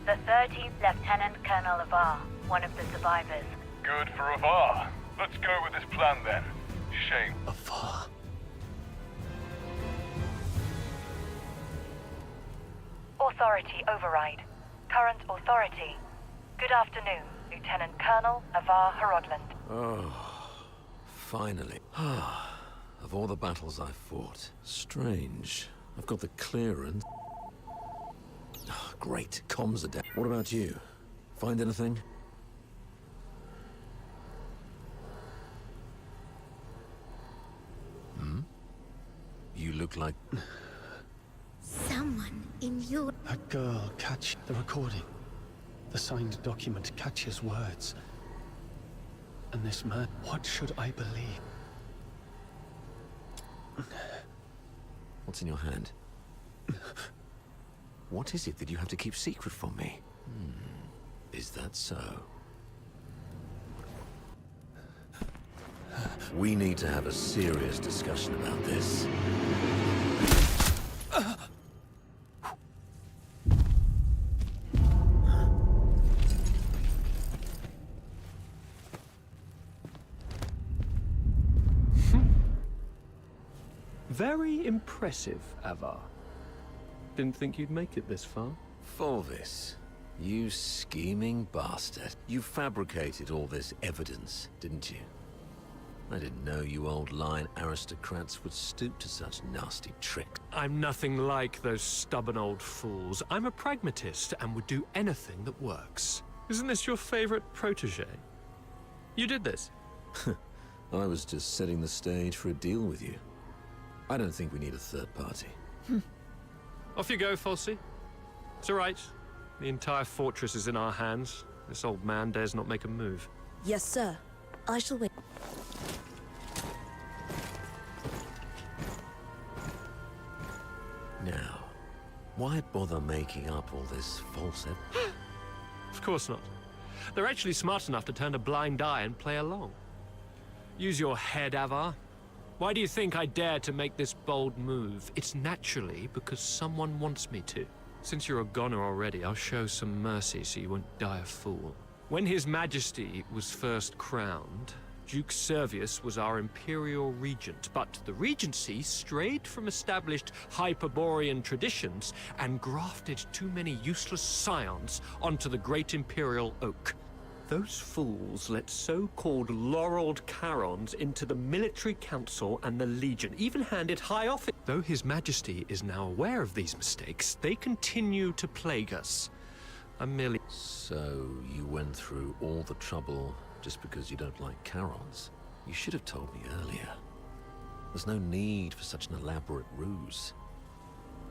the 13th Lieutenant Colonel Avar, one of the survivors. Good for Avar. Let's go with this plan then. Shame. Avar. Authority override. Current authority. Good afternoon, Lieutenant Colonel Avar Harodland. Oh, finally. Of all the battles I've fought, strange. I've got the clearance. Great, comms are down. What about you? Find anything? You look like... Someone in your... That girl, catch the recording. The signed document catches words. And this man, what should I believe? What's in your hand? What is it that you have to keep secret from me? Is that so? We need to have a serious discussion about this. Very impressive, Avar. Didn't think you'd make it this far. Fulvis, you scheming bastard. You fabricated all this evidence, didn't you? I didn't know you old line aristocrats would stoop to such nasty tricks. I'm nothing like those stubborn old fools. I'm a pragmatist and would do anything that works. Isn't this your favorite protege? You did this. I was just setting the stage for a deal with you. I don't think we need a third party. Off you go, Falsey. It's all right. The entire fortress is in our hands. This old man dares not make a move. Yes, sir. I shall wait. Now, why bother making up all this false Of course not. They're actually smart enough to turn a blind eye and play along. Use your head, Avar. Why do you think I dare to make this bold move? It's naturally because someone wants me to. Since you're a goner already, I'll show some mercy so you won't die a fool. When His Majesty was first crowned, Duke Servius was our imperial regent, but the regency strayed from established Hyperborean traditions and grafted too many useless scions onto the great imperial oak. Those fools let so-called laureled Charons into the military council and the Legion, even handed high office. Though His Majesty is now aware of these mistakes, they continue to plague us. I'm merely... So, you went through all the trouble just because you don't like Charons? You should have told me earlier. There's no need for such an elaborate ruse.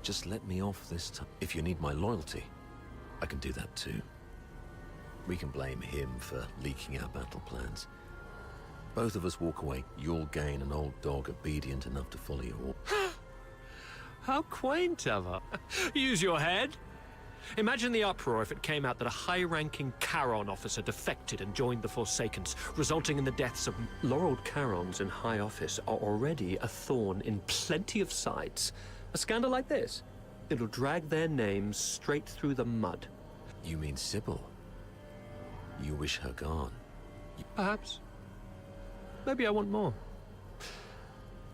Just let me off this time. If you need my loyalty, I can do that too. We can blame him for leaking our battle plans. Both of us walk away, you'll gain an old dog obedient enough to follow your orders. How quaint, Eva. Use your head. Imagine the uproar if it came out that a high-ranking Charon officer defected and joined the Forsakens, resulting in the deaths of... Laureled Charons in high office are already a thorn in plenty of sides. A scandal like this, it'll drag their names straight through the mud. You mean Sybil? You wish her gone? Perhaps. Maybe I want more.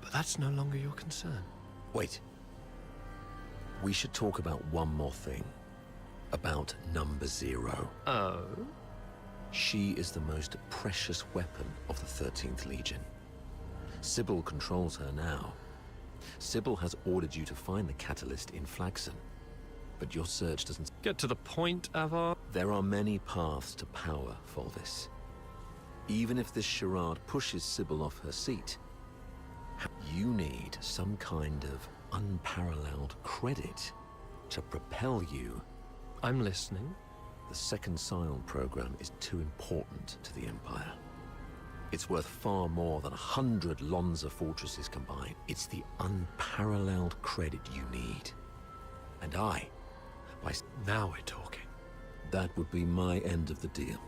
But that's no longer your concern. Wait. We should talk about one more thing. About Number Zero. Oh? She is the most precious weapon of the 13th Legion. Sybil controls her now. Sybil has ordered you to find the catalyst in Flaxen. But your search doesn't... Get to the point, Avar. There are many paths to power, Fulvis. Even if this charade pushes Sybil off her seat, you need some kind of unparalleled credit to propel you. I'm listening. The second Scion program is too important to the Empire. It's worth far more than 100 Lonza fortresses combined. It's the unparalleled credit you need. And I... Now we're talking. That would be my end of the deal.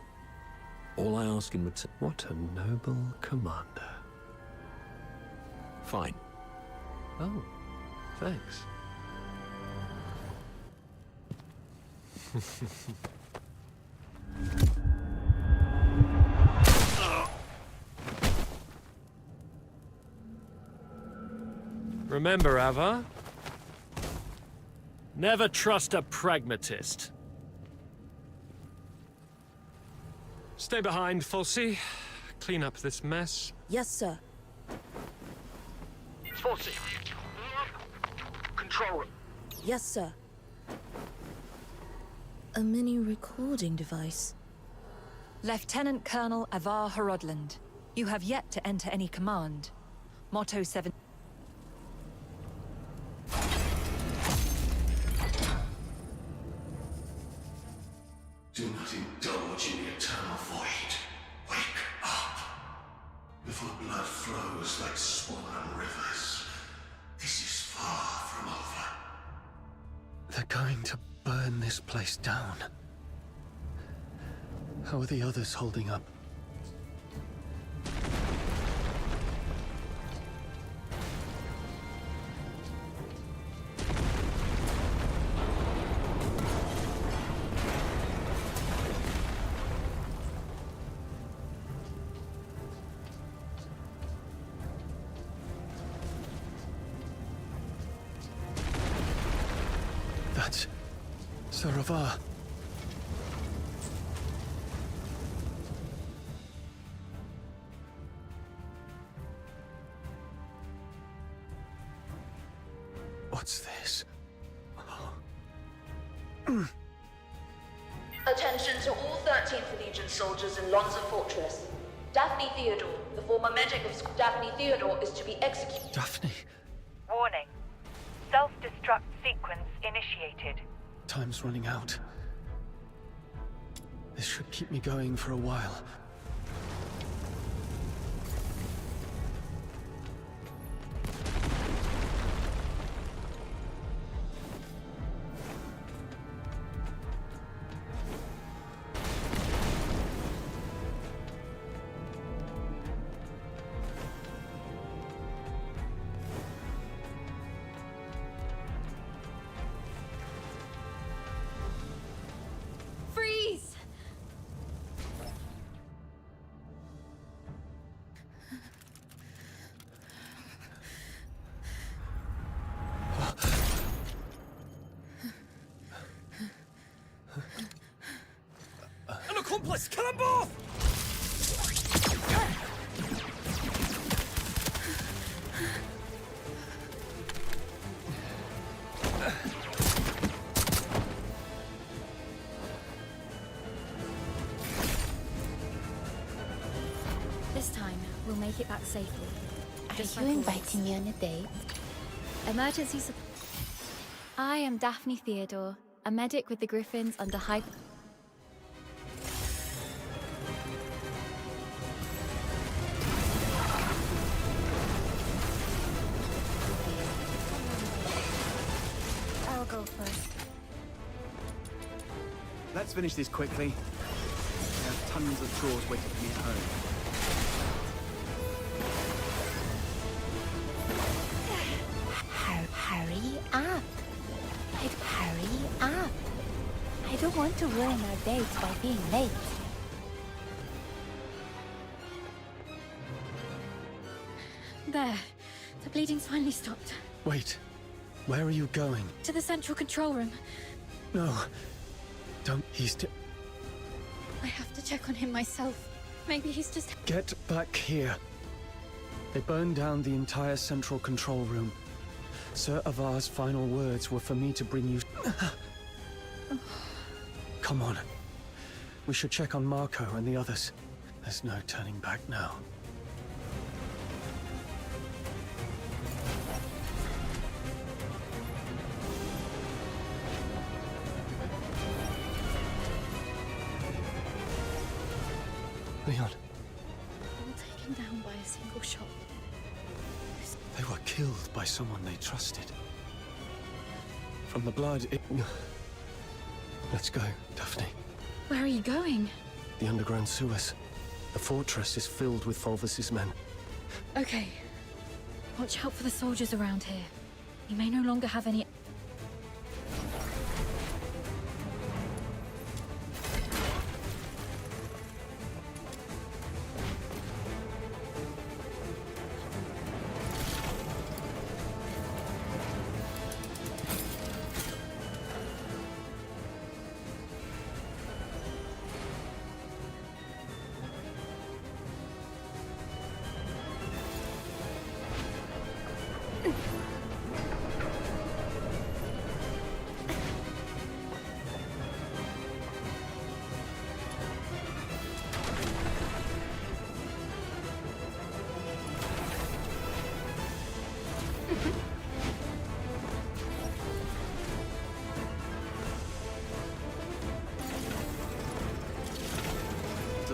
All I ask in return... What a noble commander. Fine. Oh, thanks. Remember, Ava? Never trust a pragmatist. Stay behind, Fulci. Clean up this mess. Yes, sir. Fulci. Control room. Yes, sir. A mini recording device. Lieutenant Colonel Avar Horodland, you have yet to enter any command. Motto 7... Do not indulge in the eternal void. Wake up. Before blood flows like swollen rivers. This is far from over. They're going to burn this place down. How are the others holding up? That's... Saravar. What's this? Attention to all 13th Legion soldiers in Lonza Fortress. Daphne Theodore, the former medic of Daphne Theodore, is to be executed. Daphne. Warning. Self-destruct sequence initiated. Time's running out. This should keep me going for a while. Let's kill them both! This time, we'll make it back safely. Just Are you like inviting me on a date? Emergency support. I am Daphne Theodore, a medic with the Griffins under high... I'll go first. Let's finish this quickly. I have tons of chores waiting for me at home. Hurry up. Hurry up. I don't want to ruin our date by being late. There. The bleeding's finally stopped. Wait. Where are you going? To the central control room. No. Don't. I have to check on him myself. Maybe he's just... Get back here. They burned down the entire central control room. Sir Avar's final words were for me to bring you... Come on. We should check on Marco and the others. There's no turning back now. Leon. All taken down by a single shot. They were killed by someone they trusted. From the blood, Let's go, Daphne. Where are you going? The underground sewers. The fortress is filled with Fulvis's men. Okay. Watch out for the soldiers around here. We may no longer have any...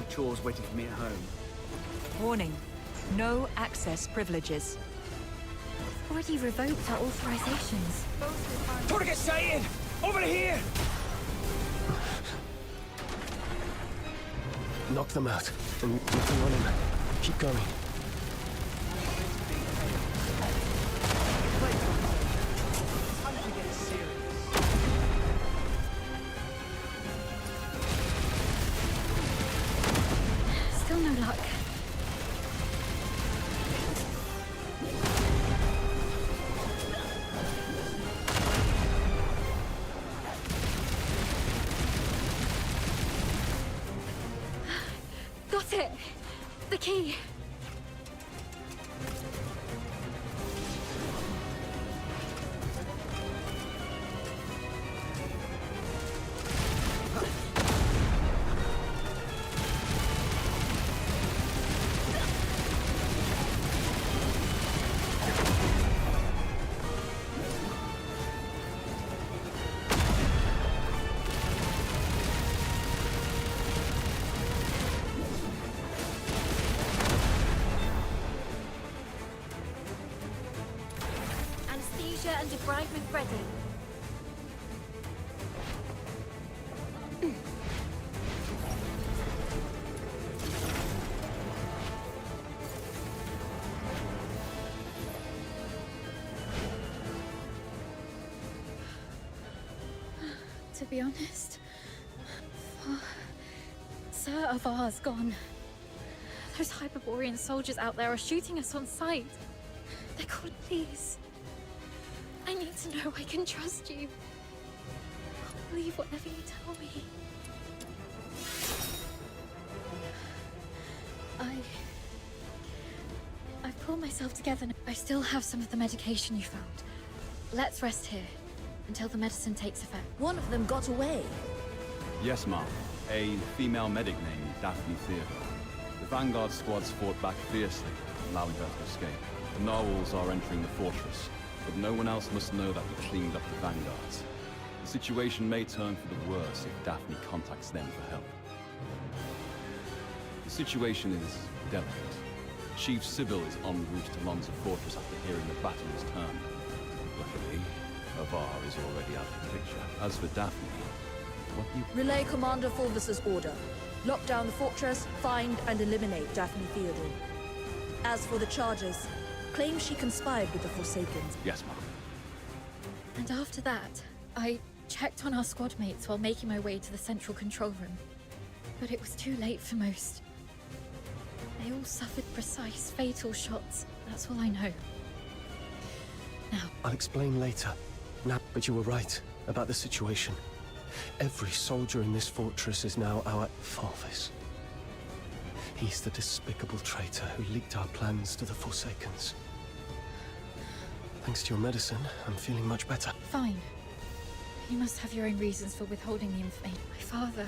Chores waiting for me at home. Warning. No access privileges. Already revoked our authorizations. Tourniquet sighted! Over here! Knock them out. And nothing on him. Keep going. Still no luck. Got it! The key! Anesthesia and debridement ready. To be honest, Sir Avar's gone. Those Hyperborean soldiers out there are shooting us on sight. They're called police. I need to know I can trust you. I'll believe whatever you tell me. myself together. I still have some of the medication you found. Let's rest here until the medicine takes effect. One of them got away. Yes, ma'am. A female medic named Daphne Theodore. The Vanguard squads fought back fiercely, allowing her to escape. The Narwhals are entering the fortress, but no one else must know that we cleaned up the Vanguards. The situation may turn for the worse if Daphne contacts them for help. The situation is delicate. Chief Sybil is en route to Lonza Fortress after hearing the battle is turned. Luckily, Avar is already out of the picture. As for Daphne, what do you... Relay Commander Fulvis's order. Lock down the fortress, find and eliminate Daphne Theodore. As for the charges, claim she conspired with the Forsakens. Yes, ma'am. And after that, I checked on our squad mates while making my way to the central control room. But it was too late for most. They all suffered precise, fatal shots. That's all I know. Now, I'll explain later. Now, but you were right about the situation. Every soldier in this fortress is now our Fulvis. He's the despicable traitor who leaked our plans to the Forsakens. Thanks to your medicine, I'm feeling much better. Fine. You must have your own reasons for withholding the information. My father...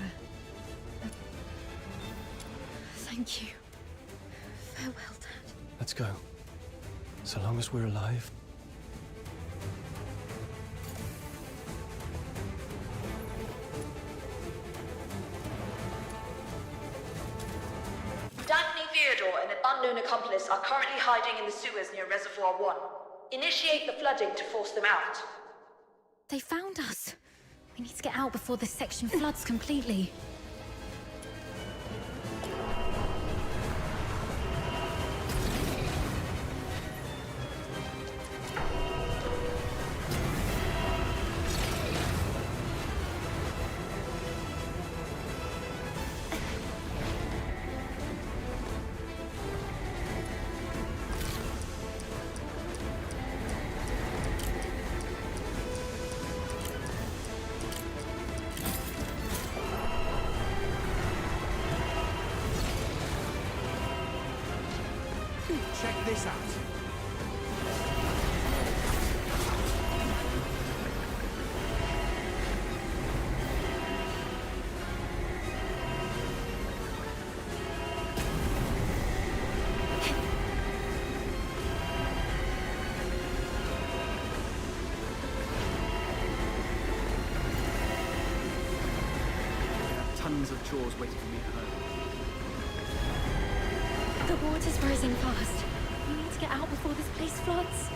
Thank you. Farewell, Dad. Let's go. So long as we're alive. Daphne Theodore and an unknown accomplice are currently hiding in the sewers near Reservoir 1. Initiate the flooding to force them out. They found us. We need to get out before this section floods completely. Check this out. Tons of chores waiting for me at home. The water's rising fast. We need to get out before this place floods.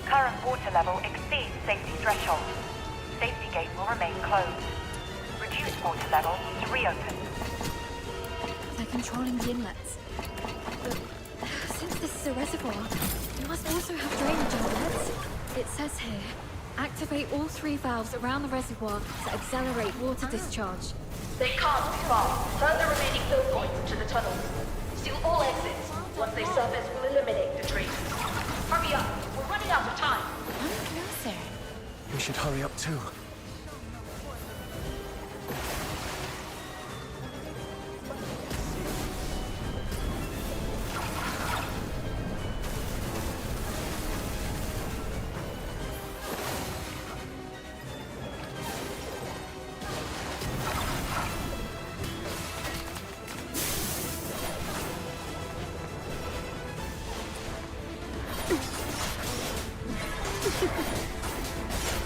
Current water level exceeds safety threshold. Safety gate will remain closed. Reduce water level to reopen. They're controlling the inlets. But since this is a reservoir, you must also have drainage outlets. It says here, activate all 3 valves around the reservoir to accelerate water discharge. They can't be far. Turn the remaining fill points into the tunnels. Seal all exits. Once they surface, we'll eliminate the trees. Hurry up. We're running out of time. I'm closer. We should hurry up too.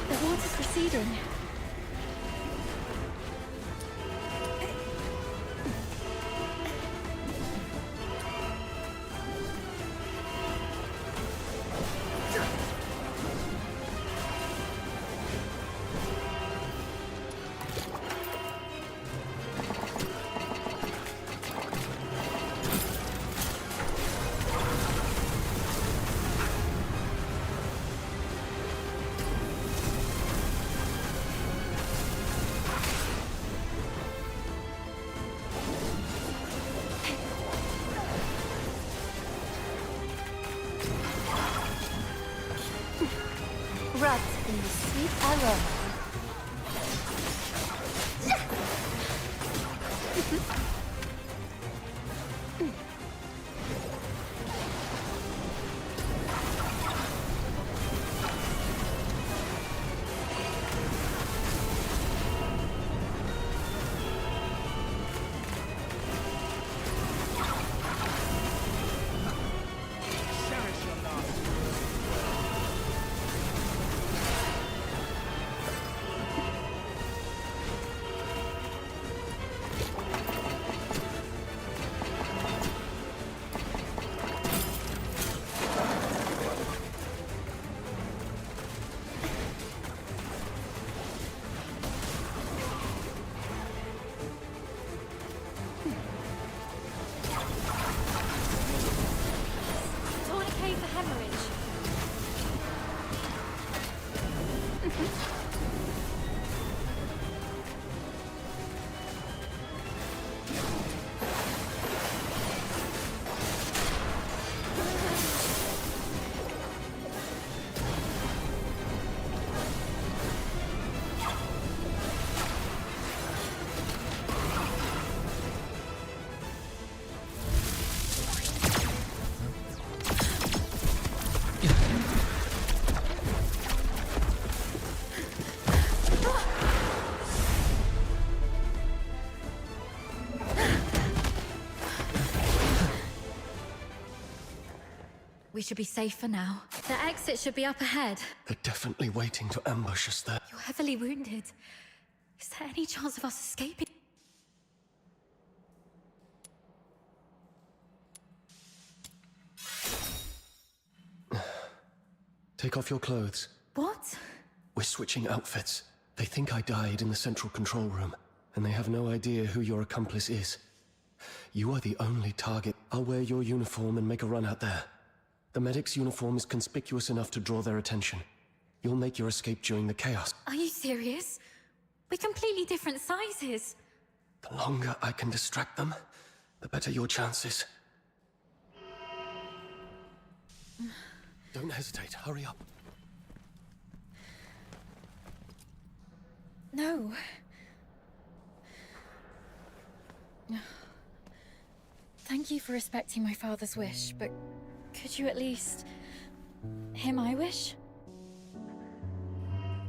The water's receding. wrapped in the sweet aroma. Tourniquet for hemorrhage. We should be safe for now. The exit should be up ahead. They're definitely waiting to ambush us there. You're heavily wounded. Is there any chance of us escaping? Take off your clothes. What? We're switching outfits. They think I died in the central control room, and they have no idea who your accomplice is. You are the only target. I'll wear your uniform and make a run out there. The medic's uniform is conspicuous enough to draw their attention. You'll make your escape during the chaos. Are you serious? We're completely different sizes. The longer I can distract them, the better your chances. Don't hesitate. Hurry up. No. Thank you for respecting my father's wish, but could you at least hear my wish?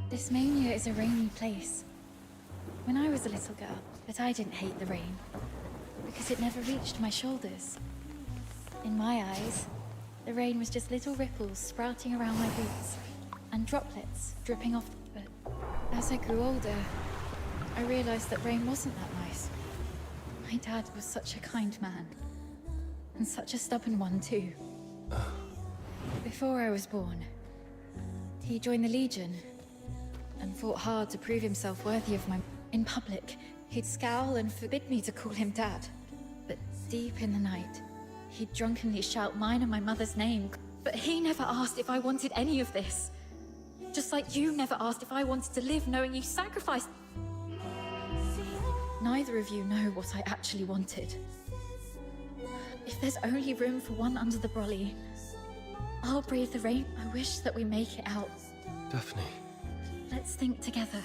This mania is a rainy place. When I was a little girl, but I didn't hate the rain, because it never reached my shoulders. In my eyes, the rain was just little ripples sprouting around my boots, and droplets dripping off. But as I grew older, I realized that rain wasn't that nice. My dad was such a kind man, and such a stubborn one too. Before I was born, he joined the Legion, and fought hard to prove himself worthy of my... In public, he'd scowl and forbid me to call him Dad. But deep in the night, he'd drunkenly shout mine and my mother's name. But he never asked if I wanted any of this. Just like you never asked if I wanted to live knowing you sacrificed... Neither of you know what I actually wanted. If there's only room for one under the brolly, I'll brave the rain. I wish that we make it out. Daphne. Let's think together.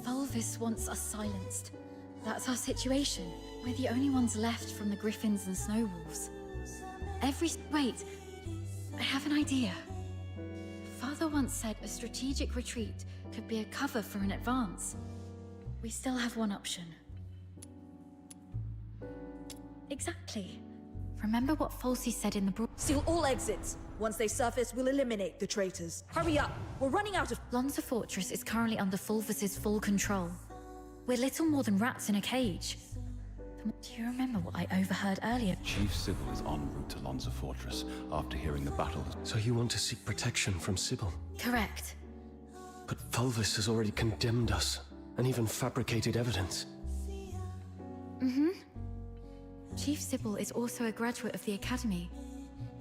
Fulvis wants us silenced. That's our situation. We're the only ones left from the Griffins and Snowwolves. Wait. I have an idea. Father once said a strategic retreat could be a cover for an advance. We still have one option. Exactly. Remember what Falsey said in the Seal all exits. Once they surface, we'll eliminate the traitors. Hurry up! We're running out of... Lonza Fortress is currently under Fulvis's full control. We're little more than rats in a cage. Do you remember what I overheard earlier? Chief Sybil is en route to Lonza Fortress after hearing the battle has... So you want to seek protection from Sybil? Correct. But Fulvis has already condemned us, and even fabricated evidence. Chief Sybil is also a graduate of the Academy.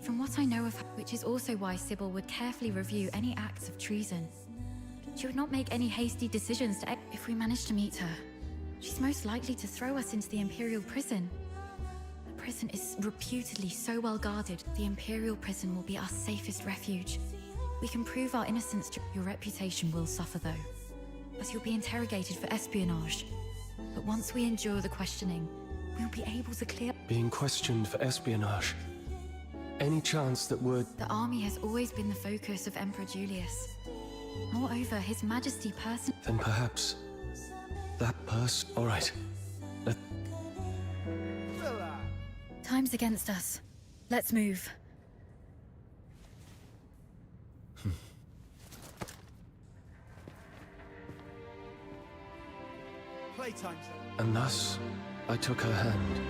From what I know of her, which is also why Sybil would carefully review any acts of treason. She would not make any hasty decisions if we manage to meet her. She's most likely to throw us into the Imperial prison. The prison is reputedly so well guarded, the Imperial prison will be our safest refuge. We can prove our innocence. Your reputation will suffer, though, as you'll be interrogated for espionage. But once we endure the questioning, we'll be able to clear... Being questioned for espionage. Any chance that would... The army has always been the focus of Emperor Julius. Moreover, His Majesty person... Then perhaps... that person... All right. Time's against us. Let's move. And thus, I took her hand,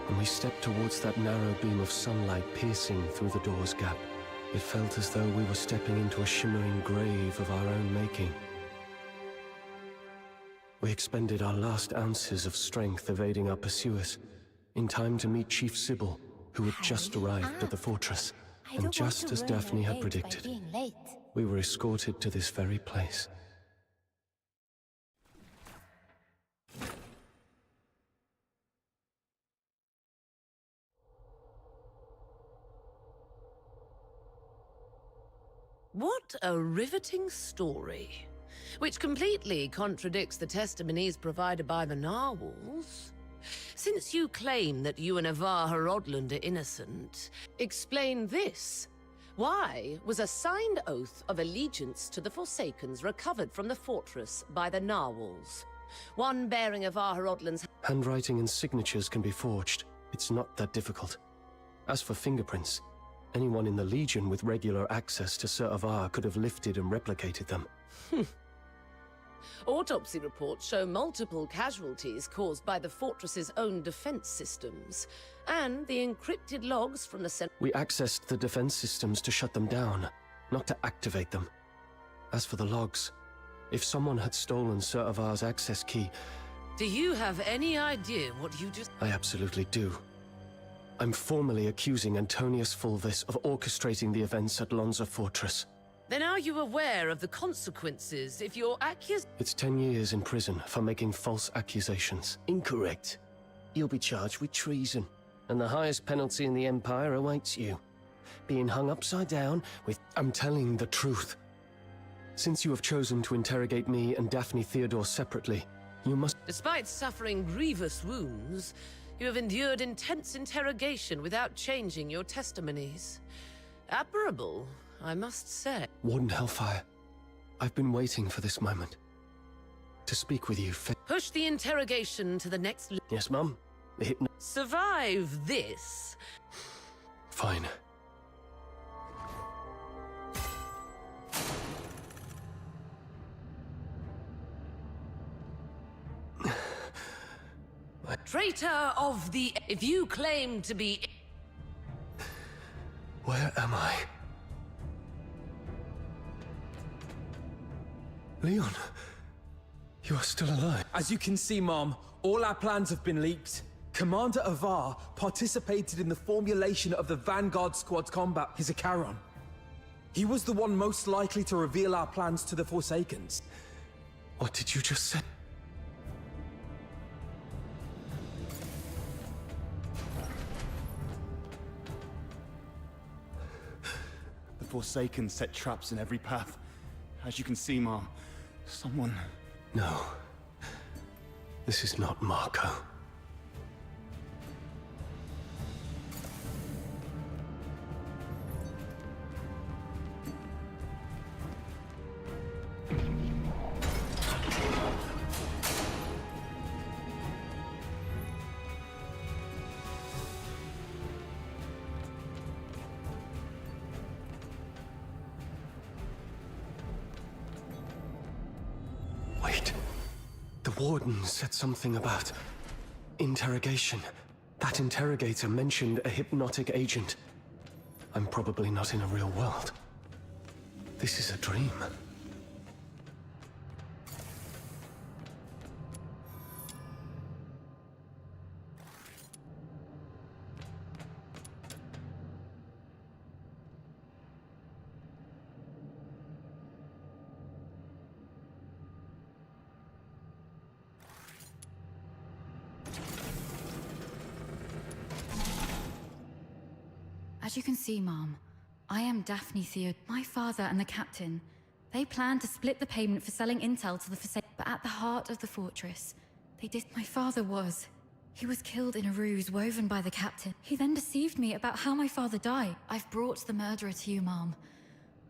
and we stepped towards that narrow beam of sunlight piercing through the door's gap. It felt as though we were stepping into a shimmering grave of our own making. We expended our last ounces of strength evading our pursuers, in time to meet Chief Sybil, who had just arrived at the fortress. And just as Daphne had predicted, we were escorted to this very place. What a riveting story, which completely contradicts the testimonies provided by the narwhals. Since you claim that you and Avar Horodland are innocent, explain this. Why was a signed oath of allegiance to the Forsakens recovered from the fortress by the narwhals? One bearing Avar Horodland's... Handwriting and signatures can be forged. It's not that difficult. As for fingerprints, anyone in the Legion with regular access to Sir Avar could have lifted and replicated them. Autopsy reports show multiple casualties caused by the fortress's own defense systems, and the encrypted logs from the We accessed the defense systems to shut them down, not to activate them. As for the logs, if someone had stolen Sir Avar's access key... Do you have any idea what you just... I absolutely do. I'm formally accusing Antonius Fulvis of orchestrating the events at Lonza Fortress. Then are you aware of the consequences if your It's 10 years in prison for making false accusations. Incorrect. You'll be charged with treason, and the highest penalty in the Empire awaits you. Being hung upside down with... I'm telling the truth. Since you have chosen to interrogate me and Daphne Theodore separately, you must... Despite suffering grievous wounds, you have endured intense interrogation without changing your testimonies. Admirable, I must say. Warden Hellfire, I've been waiting for this moment. To speak with you. Push the interrogation to the next... Yes, Mum? Survive this. Fine. Traitor of the... If you claim to be... Where am I? Leon, you are still alive. As you can see, Mom, all our plans have been leaked. Commander Avar participated in the formulation of the Vanguard Squad's combat, Hizacharon. He was the one most likely to reveal our plans to the Forsakens. What did you just say? The Forsaken set traps in every path. As you can see, Mom, someone... No. This is not Marco. Wait. The Warden said something about... interrogation. That interrogator mentioned a hypnotic agent. I'm probably not in a real world. This is a dream. As you can see, Mom, I am Daphne Theod. My father and the captain, they planned to split the payment for selling intel to the Forsaken. But at the heart of the fortress, they did. My father was. He was killed in a ruse woven by the captain. He then deceived me about how my father died. I've brought the murderer to you, Mom.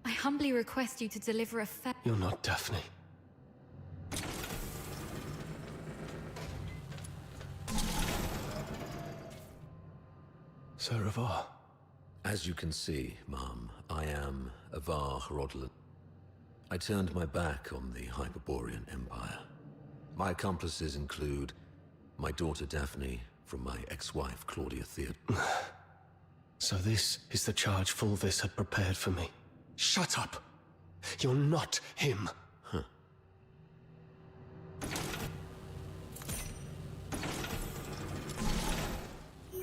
I humbly request you to deliver a fair— You're not Daphne. Sir Avar. As you can see, Mom, I am Avar Rodlan. I turned my back on the Hyperborean Empire. My accomplices include my daughter Daphne from my ex-wife Claudia Theod. So this is the charge Fulvis had prepared for me. Shut up! You're not him! Huh.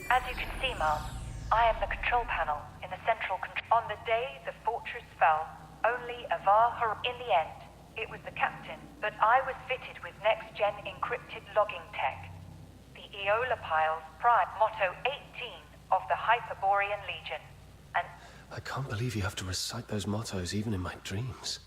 As you can see, Mom, I am the control panel in the central control. On the day the fortress fell, only Avar in the end, it was the captain, but I was fitted with next-gen encrypted logging tech. The Eola Pile's prime motto 18 of the Hyperborean Legion. And I can't believe you have to recite those mottos even in my dreams.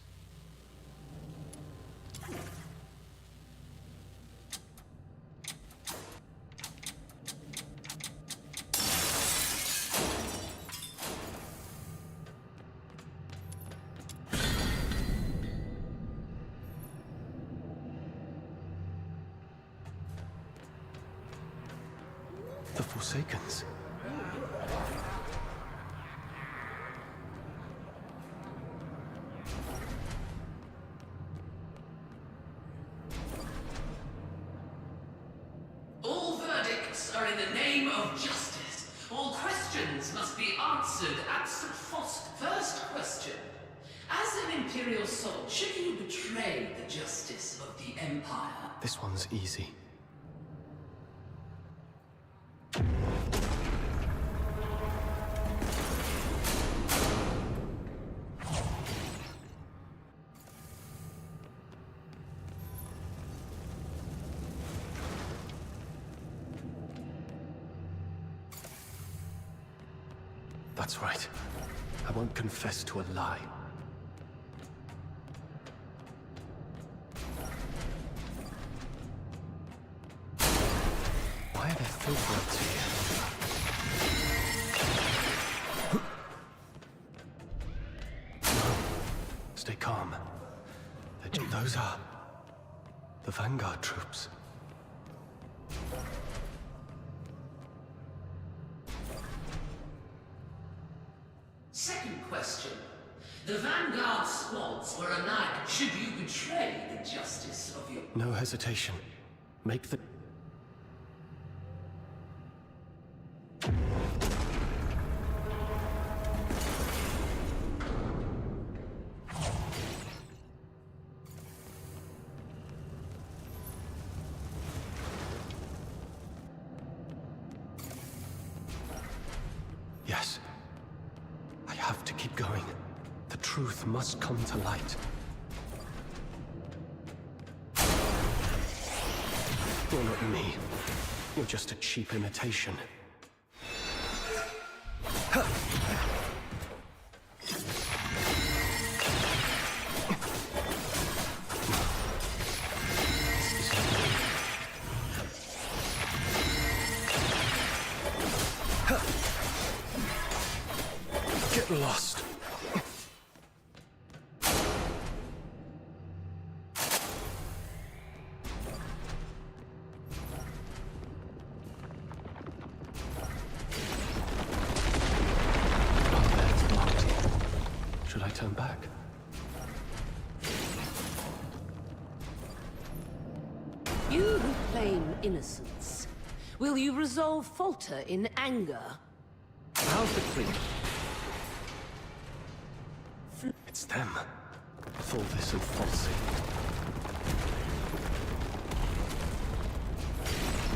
The Forsakens. All verdicts are in the name of justice. All questions must be answered at Faust. First question. As an Imperial soul, should you betray the justice of the Empire? This one's easy. That's right. I won't confess to a lie. Why are there filters here? No. Stay calm. Those are the Vanguard troops. Second question. The Vanguard squads were annihilated. Should you betray the justice of your... No hesitation. Make the... Yes. I have to keep going. The truth must come to light. You're not me. You're just a cheap imitation. Get lost. Should I turn back? You who claim innocence, will you resolve falter in anger? How's the creep? It's them. Fulvis and Falsey.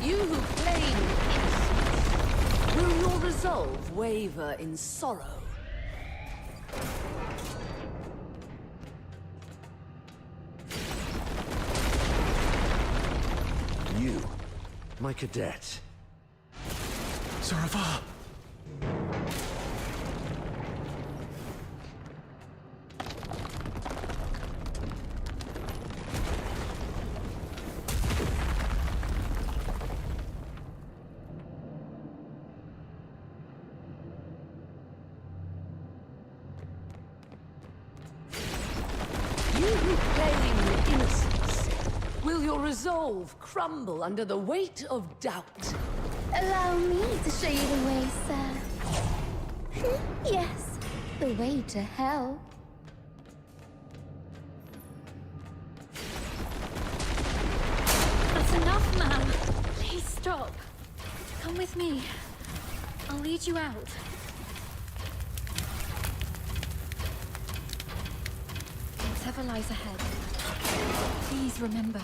You who claim innocence, will your resolve waver in sorrow? You, my cadet. Sir Avar! who claim innocence? Will your resolve crumble under the weight of doubt? Allow me to show you the way, sir. Yes, the way to hell. That's enough, man. Please stop. Come with me. I'll lead you out. Whatever lies ahead, please remember.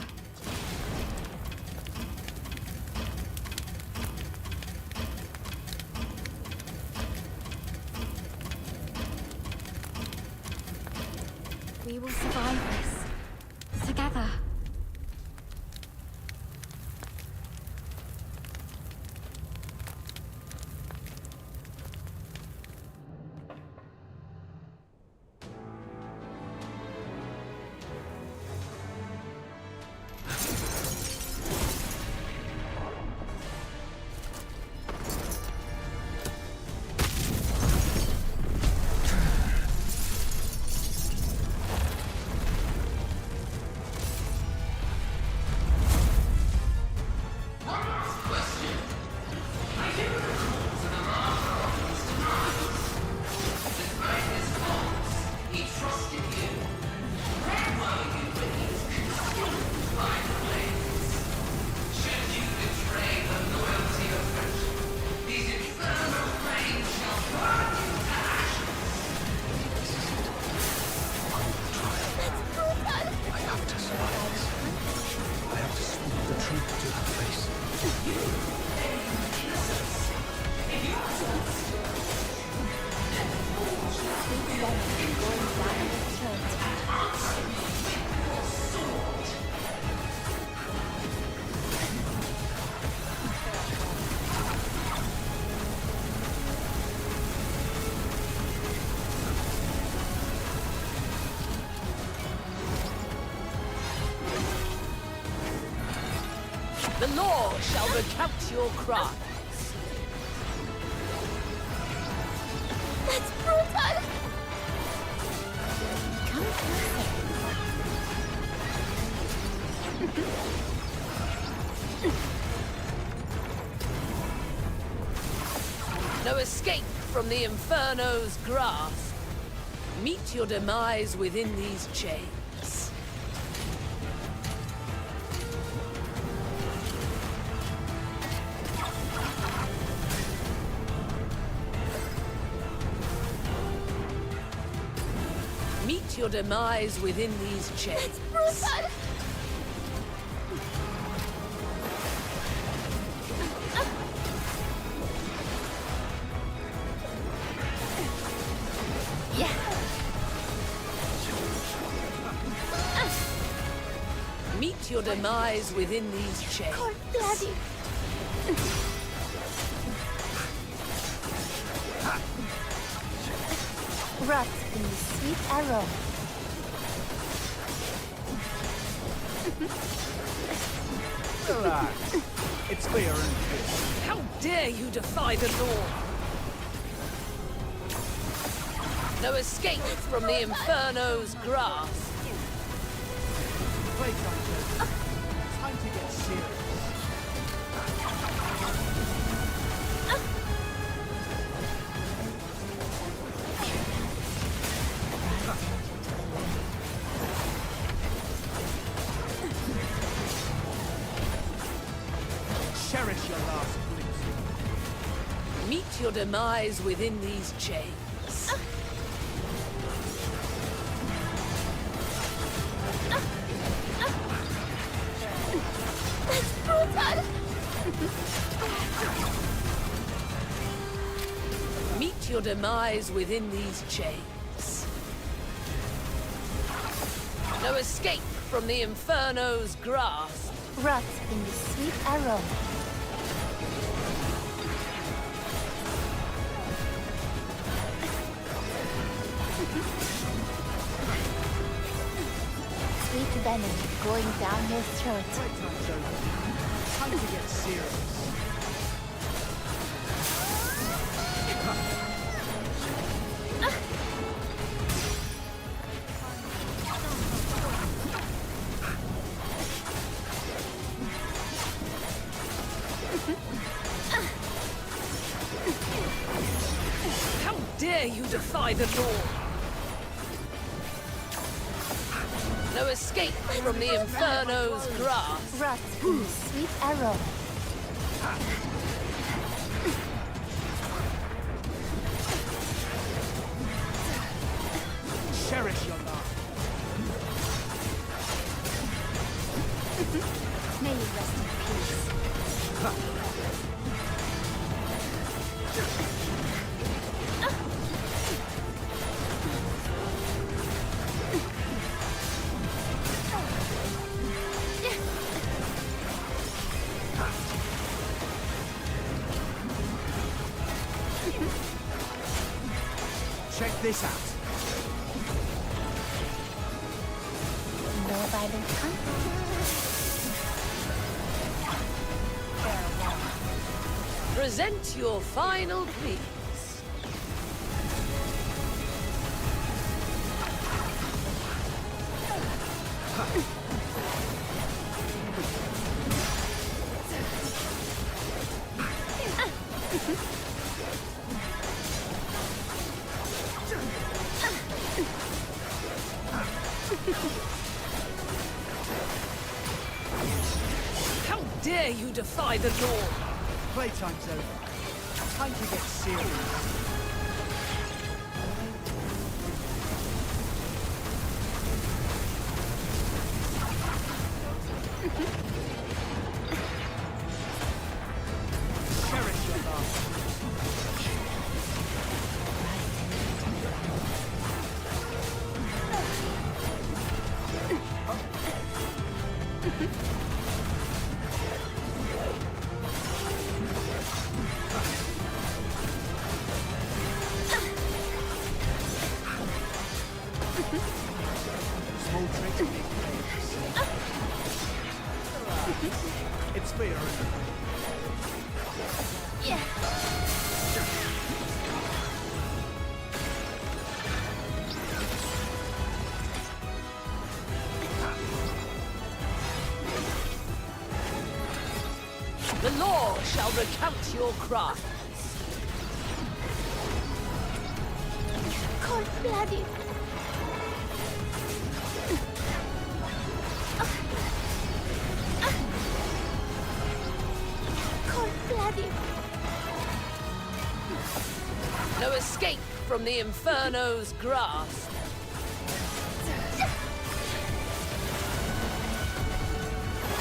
We will survive this. Together. The law shall recount your crimes. That's brutal! Come No escape from the Inferno's grasp. Meet your demise within these chains. Meet your demise within these chains. That's brutal! Meet your demise within these chains. God bloody! Rot in the sweet arrow. Relax. It's clear and clear. How dare you defy the law? No escape from the Inferno's grasp. Wait, Doctor. Time to get serious. Cherish your last glimpse. Meet your demise within these chains. That's brutal! Meet your demise within these chains. No escape from the Inferno's grasp. Rot in the sweet arrow. Sweet venom going down your throat. Playtime's over. Time to get serious. dare you defy the law? No escape from the Inferno's grasp. Rust in the sweet arrow. Cherish your life. May you rest in peace. Check this out. No violent contact. Present your final pleas. How dare you defy the law? Playtime's over. Time to get serious. Cherish your last. Small tricks make waves. It's fair. Yeah. The law shall recount your crimes. Cold-blooded. Cold-blooded. No escape from the Inferno's grasp.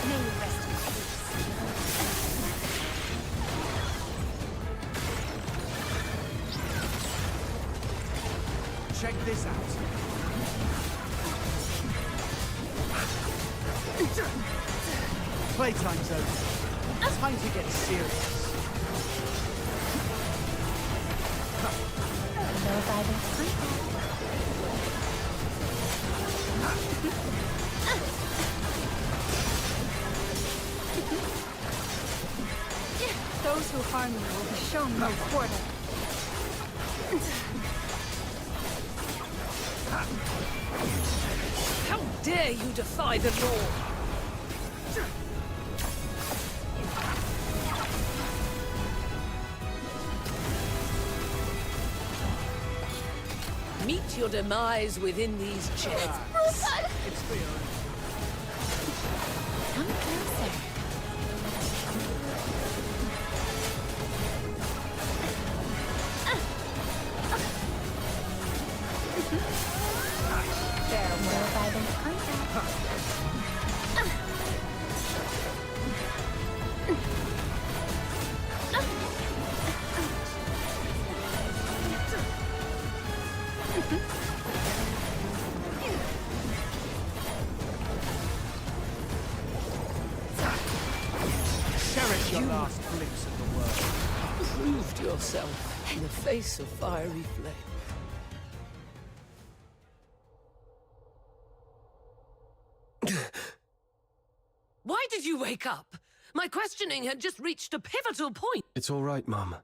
May you rest in peace. Check this out. Playtime's over. Time to get serious. No violent contact. Those who harm you will be shown no quarter. How dare you defy the law? Meet your demise within these chairs. It's fair. Come closer. No violent contact. Cherish your last glimpse of the world. Proved yourself in the face of fiery flame. Why did you wake up? My questioning had just reached a pivotal point. It's all right, Mum.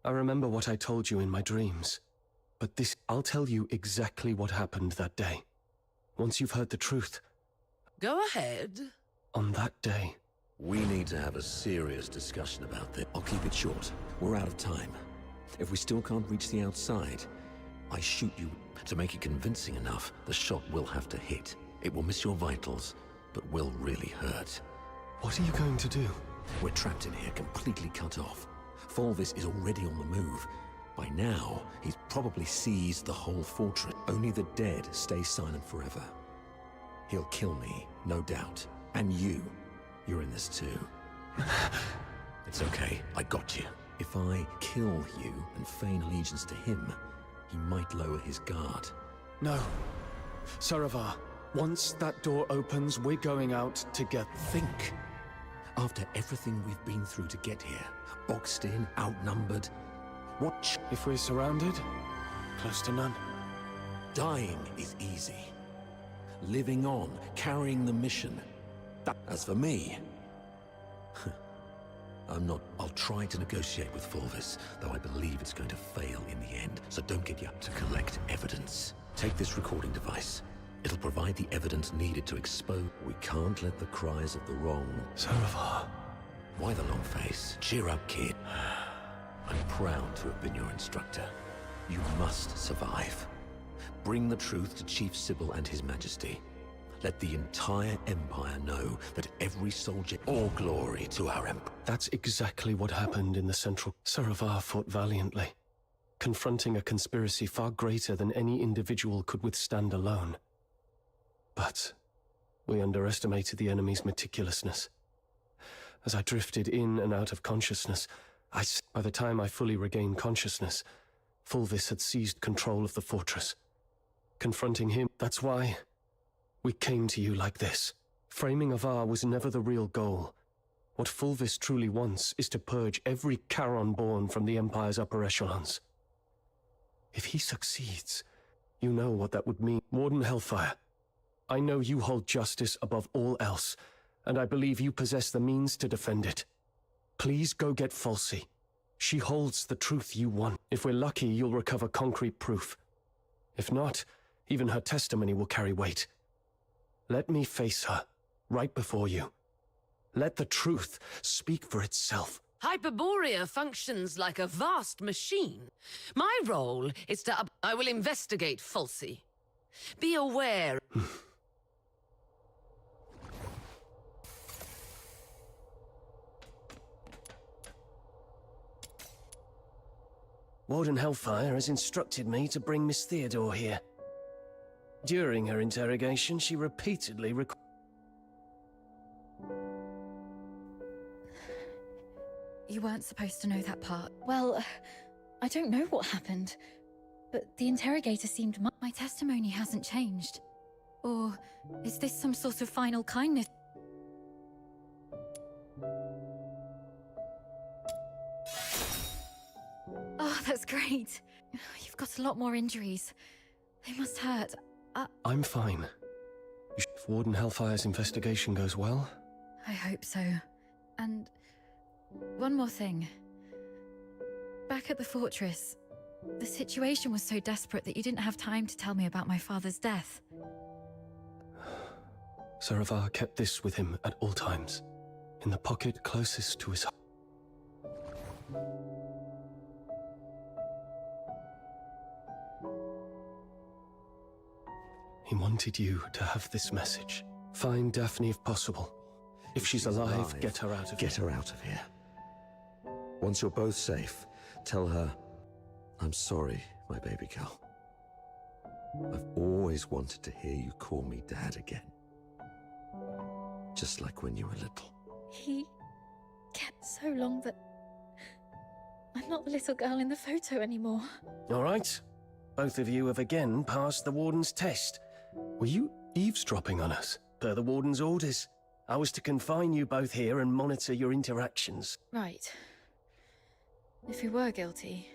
I remember what I told you in my dreams. But I'll tell you exactly what happened that day. Once you've heard the truth. Go ahead. On that day. We need to have a serious discussion about this. I'll keep it short. We're out of time. If we still can't reach the outside, I shoot you. To make it convincing enough, the shot will have to hit. It will miss your vitals, but will really hurt. What are you going to do? We're trapped in here, completely cut off. Fulvis is already on the move. By now, he's probably seized the whole fortress. Only the dead stay silent forever. He'll kill me, no doubt. And you. You're in this too. It's okay, I got you. If I kill you and feign allegiance to him, he might lower his guard. No. Saravar, once that door opens, we're going out together. Think. After everything we've been through to get here, boxed in, outnumbered, what? If we're surrounded, close to none. Dying is easy. Living on, carrying the mission. As for me, I'll try to negotiate with Fulvis, though I believe it's going to fail in the end, so don't get you to collect evidence. Take this recording device. It'll provide the evidence needed to expose. We can't let the cries of the wrong... Saravar. Why the long face? Cheer up, kid. I'm proud to have been your instructor. You must survive. Bring the truth to Chief Sybil and His Majesty. Let the entire Empire know that every soldier... All glory to our Emperor. That's exactly what happened in the Central... Saravar fought valiantly, confronting a conspiracy far greater than any individual could withstand alone. But we underestimated the enemy's meticulousness. As I drifted in and out of consciousness, by the time I fully regained consciousness, Fulvis had seized control of the fortress. Confronting him, that's why we came to you like this. Framing Avar was never the real goal. What Fulvis truly wants is to purge every Charon born from the Empire's upper echelons. If he succeeds, you know what that would mean. Warden Hellfire, I know you hold justice above all else, and I believe you possess the means to defend it. Please go get Falsey. She holds the truth you want. If we're lucky, you'll recover concrete proof. If not, even her testimony will carry weight. Let me face her, right before you. Let the truth speak for itself. Hyperborea functions like a vast machine. My role is to... I will investigate Falsey. Be aware... Warden Hellfire has instructed me to bring Miss Theodore here. During her interrogation, she repeatedly You weren't supposed to know that part. Well, I don't know what happened, but the interrogator seemed... My testimony hasn't changed. Or is this some sort of final kindness? Oh, that's great. You've got a lot more injuries. They must hurt. I'm fine. If Warden Hellfire's investigation goes well... I hope so. And one more thing. Back at the fortress, the situation was so desperate that you didn't have time to tell me about my father's death. Saravar kept this with him at all times, in the pocket closest to his heart. He wanted you to have this message. Find Daphne if possible. If she's alive, get her out of here. Get her out of here. Once you're both safe, tell her, I'm sorry, my baby girl. I've always wanted to hear you call me Dad again. Just like when you were little. He kept so long that I'm not the little girl in the photo anymore. All right. Both of you have again passed the Warden's test. Were you eavesdropping on us? Per the Warden's orders. I was to confine you both here and monitor your interactions. Right. If we were guilty,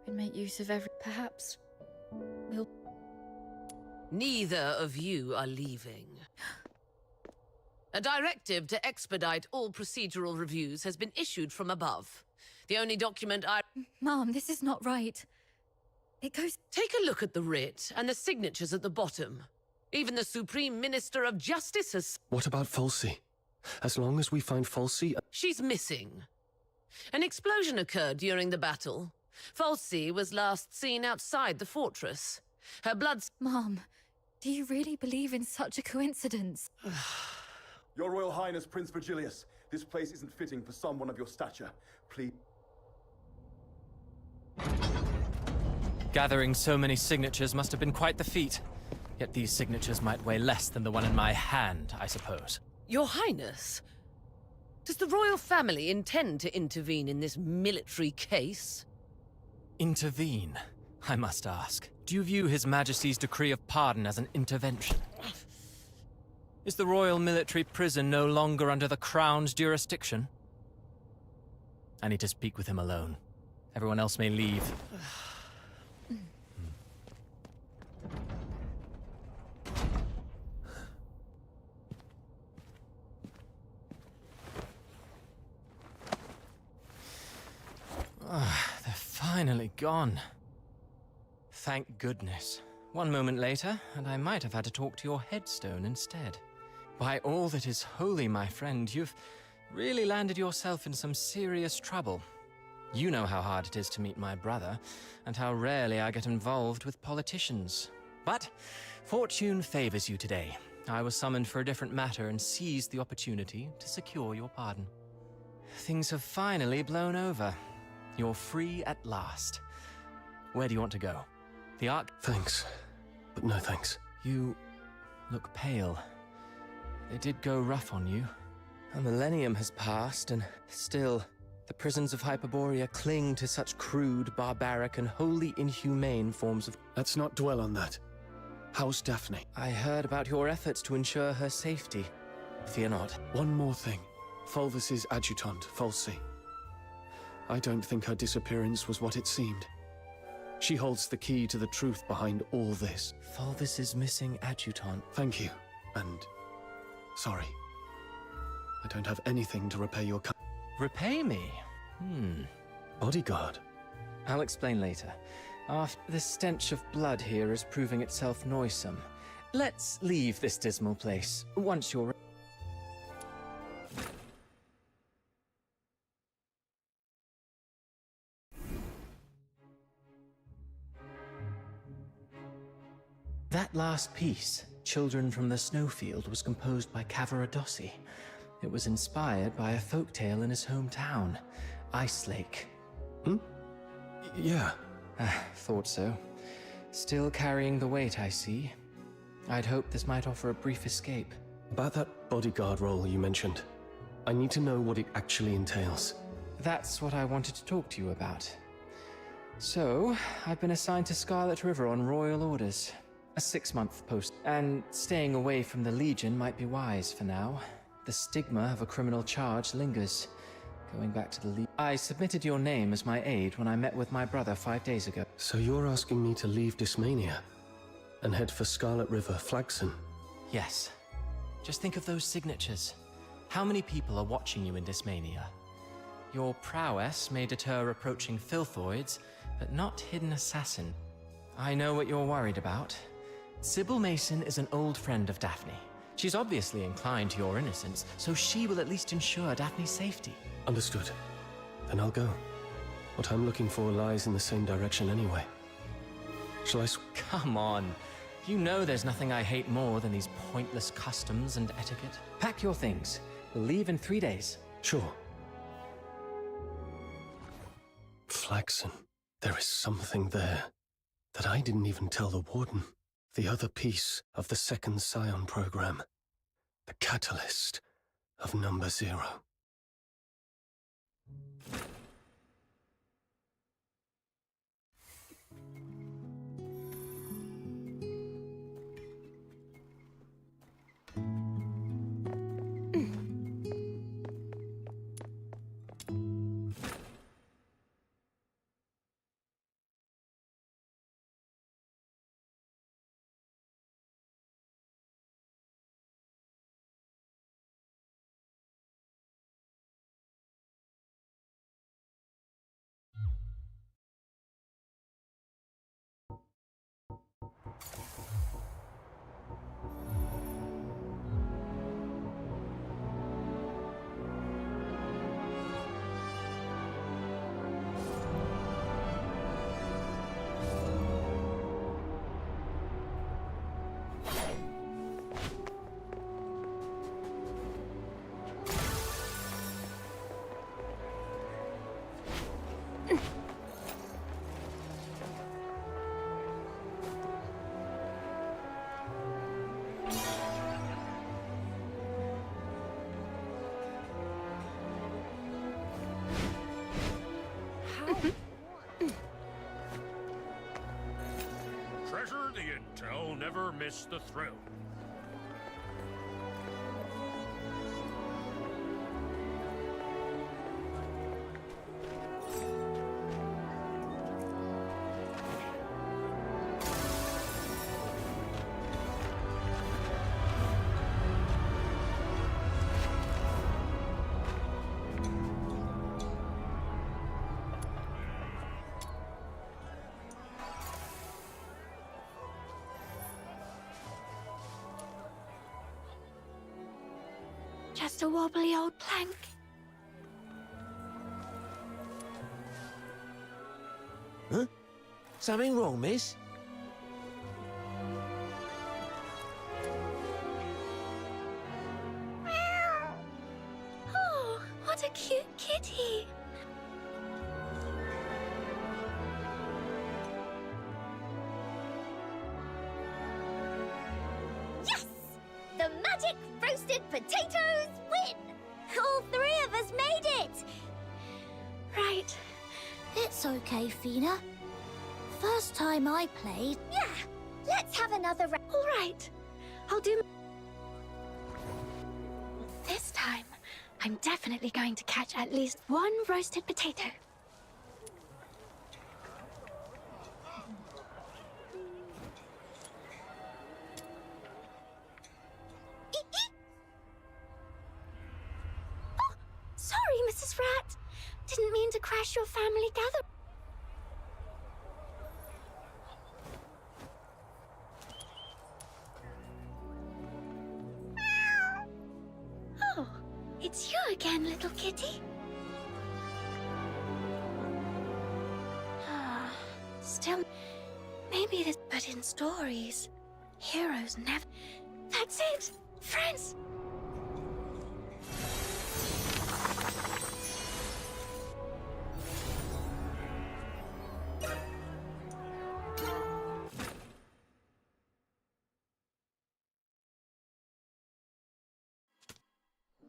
we'd make use of every... Perhaps we'll... Neither of you are leaving. A directive to expedite all procedural reviews has been issued from above. The only document I... Mom, this is not right. It goes... Take a look at the writ and the signatures at the bottom. Even the Supreme Minister of Justice has... What about Falsey? As long as we find Falsey... She's missing. An explosion occurred during the battle. Falsey was last seen outside the fortress. Her blood's... Mom, do you really believe in such a coincidence? Your Royal Highness, Prince Virgilius, this place isn't fitting for someone of your stature. Please. Gathering so many signatures must have been quite the feat. Yet these signatures might weigh less than the one in my hand, I suppose. Your Highness? Does the royal family intend to intervene in this military case? Intervene, I must ask. Do you view His Majesty's decree of pardon as an intervention? Is the royal military prison no longer under the Crown's jurisdiction? I need to speak with him alone. Everyone else may leave. They're finally gone. Thank goodness. One moment later, and I might have had to talk to your headstone instead. By all that is holy, my friend, you've really landed yourself in some serious trouble. You know how hard it is to meet my brother, and how rarely I get involved with politicians. But fortune favors you today. I was summoned for a different matter and seized the opportunity to secure your pardon. Things have finally blown over. You're free at last. Where do you want to go? The Ark? Thanks, but no thanks. You look pale. They did go rough on you. A millennium has passed, and still, the prisons of Hyperborea cling to such crude, barbaric, and wholly inhumane forms of... Let's not dwell on that. How's Daphne? I heard about your efforts to ensure her safety. Fear not. One more thing. Fulvis's adjutant, Falsey. I don't think her disappearance was what it seemed. She holds the key to the truth behind all this. Fulvis's missing adjutant. Thank you, and sorry. I don't have anything to repay your Repay me? Bodyguard. I'll explain later. After the stench of blood here is proving itself noisome. Let's leave this dismal place, once you're... That last piece, Children from the Snowfield, was composed by Cavaradossi. It was inspired by a folktale in his hometown, Ice Lake. Yeah. Thought so. Still carrying the weight, I see. I'd hoped this might offer a brief escape. About that bodyguard role you mentioned, I need to know what it actually entails. That's what I wanted to talk to you about. So, I've been assigned to Scarlet River on royal orders. A 6-month post, and staying away from the Legion might be wise for now. The stigma of a criminal charge lingers. Going back to the Legion... I submitted your name as my aide when I met with my brother 5 days ago. So you're asking me to leave Dysmania and head for Scarlet River, Flaxen? Yes. Just think of those signatures. How many people are watching you in Dysmania? Your prowess may deter approaching filthoids, but not hidden assassin. I know what you're worried about. Sybil Mason is an old friend of Daphne. She's obviously inclined to your innocence, so she will at least ensure Daphne's safety. Understood. Then I'll go. What I'm looking for lies in the same direction anyway. Shall I Come on. You know there's nothing I hate more than these pointless customs and etiquette. Pack your things. We'll leave in 3 days. Sure. Flaxen. There is something there that I didn't even tell the Warden. The other piece of the second Scion program. The catalyst of Number Zero. Intel never missed the thrill. Just a wobbly old plank. Huh? Something wrong, miss? Oh, what a cute kitty. Yes! The magic roasted potatoes win! All three of us made it! Right. It's okay, Fina. First time I played. Yeah! Let's have another round. All right. I'll do... This time, I'm definitely going to catch at least one roasted potato. Oh, sorry, Mrs. Rat. Didn't mean to crash your family gathering. Oh, it's you again, little kitty. Still, maybe this, but in stories, heroes never... That's it! Friends!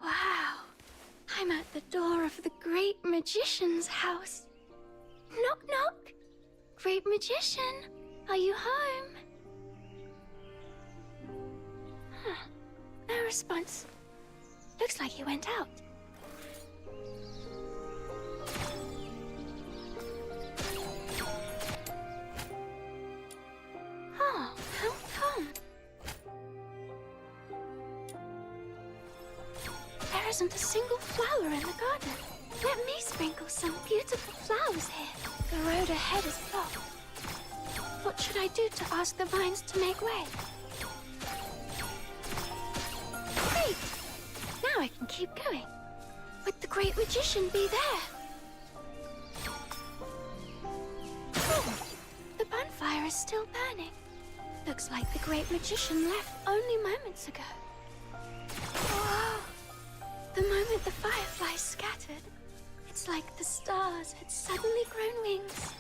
Wow, I'm at the door of the Great Magician's house. Knock, knock. Great Magician, are you home? Huh. No response. Looks like he went out. Oh, how come? There isn't a single flower in the garden. Let me sprinkle some beautiful flowers here. The road ahead is blocked. What should I do to ask the vines to make way? Great! Now I can keep going. Would the Great Magician be there? Oh, the bonfire is still burning. Looks like the Great Magician left only moments ago. Whoa! The moment the fireflies scattered, it's like the stars had suddenly grown wings.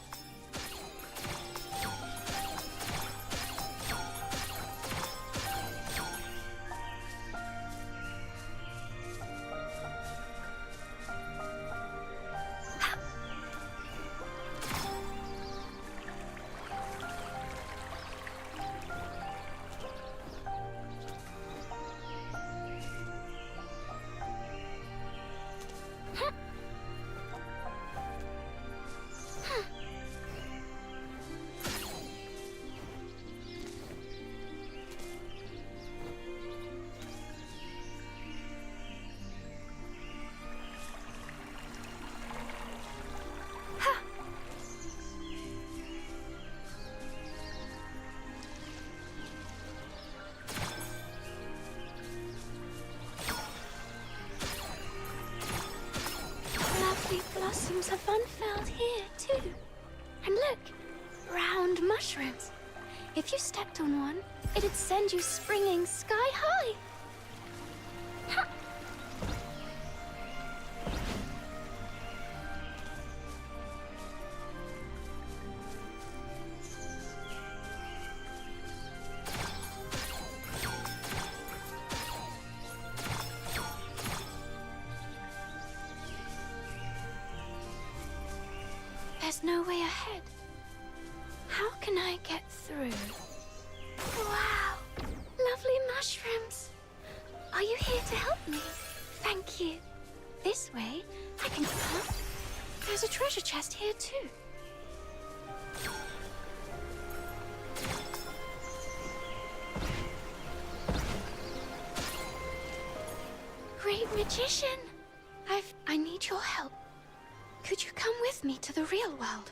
Lovely blossoms have unfurled here, too. And look, round mushrooms. If you stepped on one, it'd send you springing sky high. Ha! There's no way ahead. How can I get through? Thank you. This way, I can come up. There's a treasure chest here too. Great magician! I need your help. Could you come with me to the real world?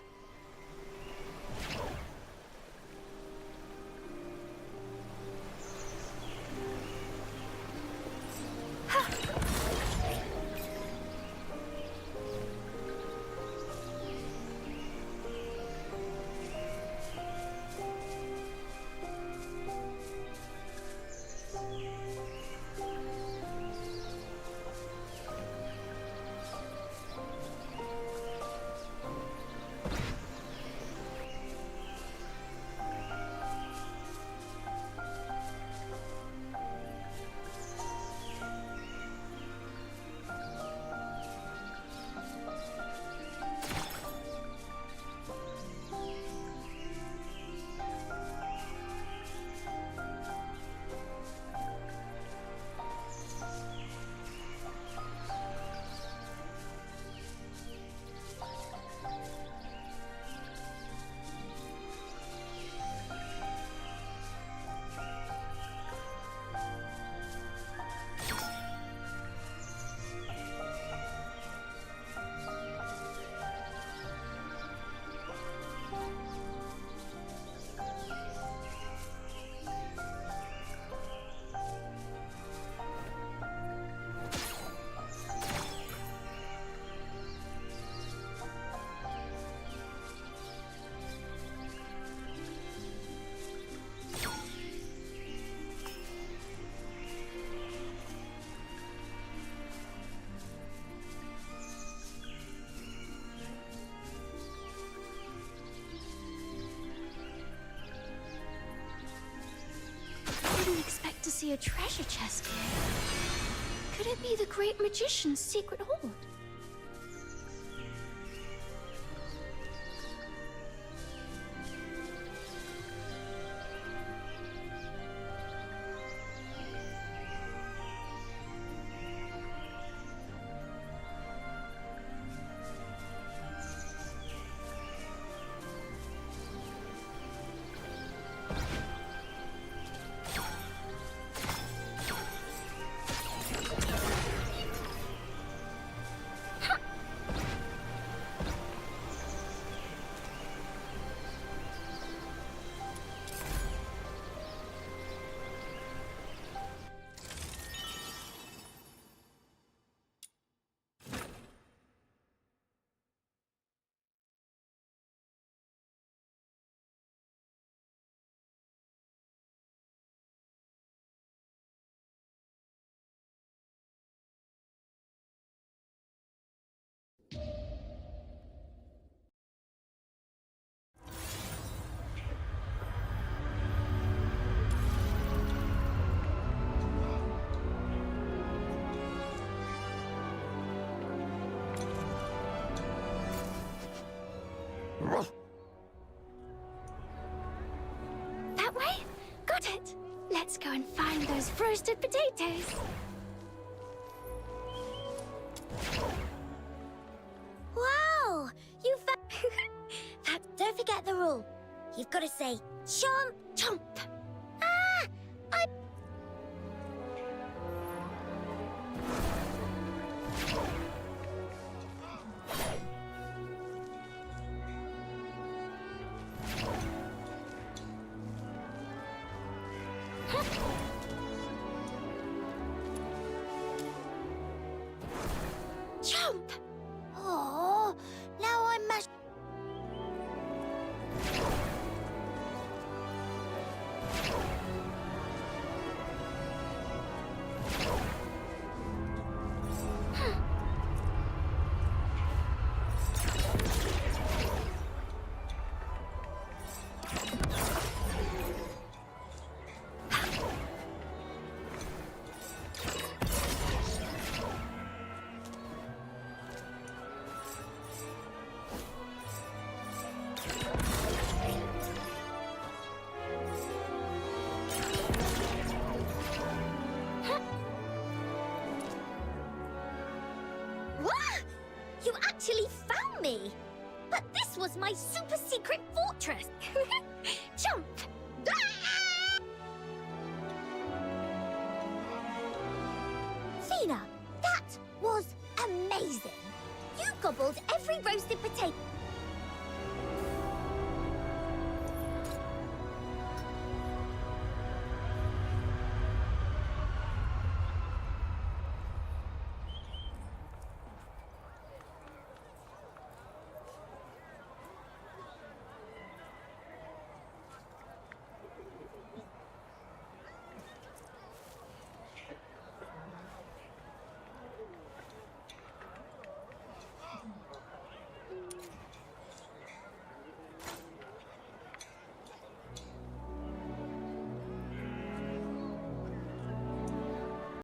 I didn't expect to see a treasure chest here. Could it be the Great Magician's secret hoard? That way? Got it! Let's go and find those roasted potatoes. Wow! You found... Don't forget the rule. You've got to say, chomp, chomp. Ah! I... Chomp! Oh, now I'm mashed. my super secret fortress. Jump! Fina, that was amazing. You gobbled every roasted potato.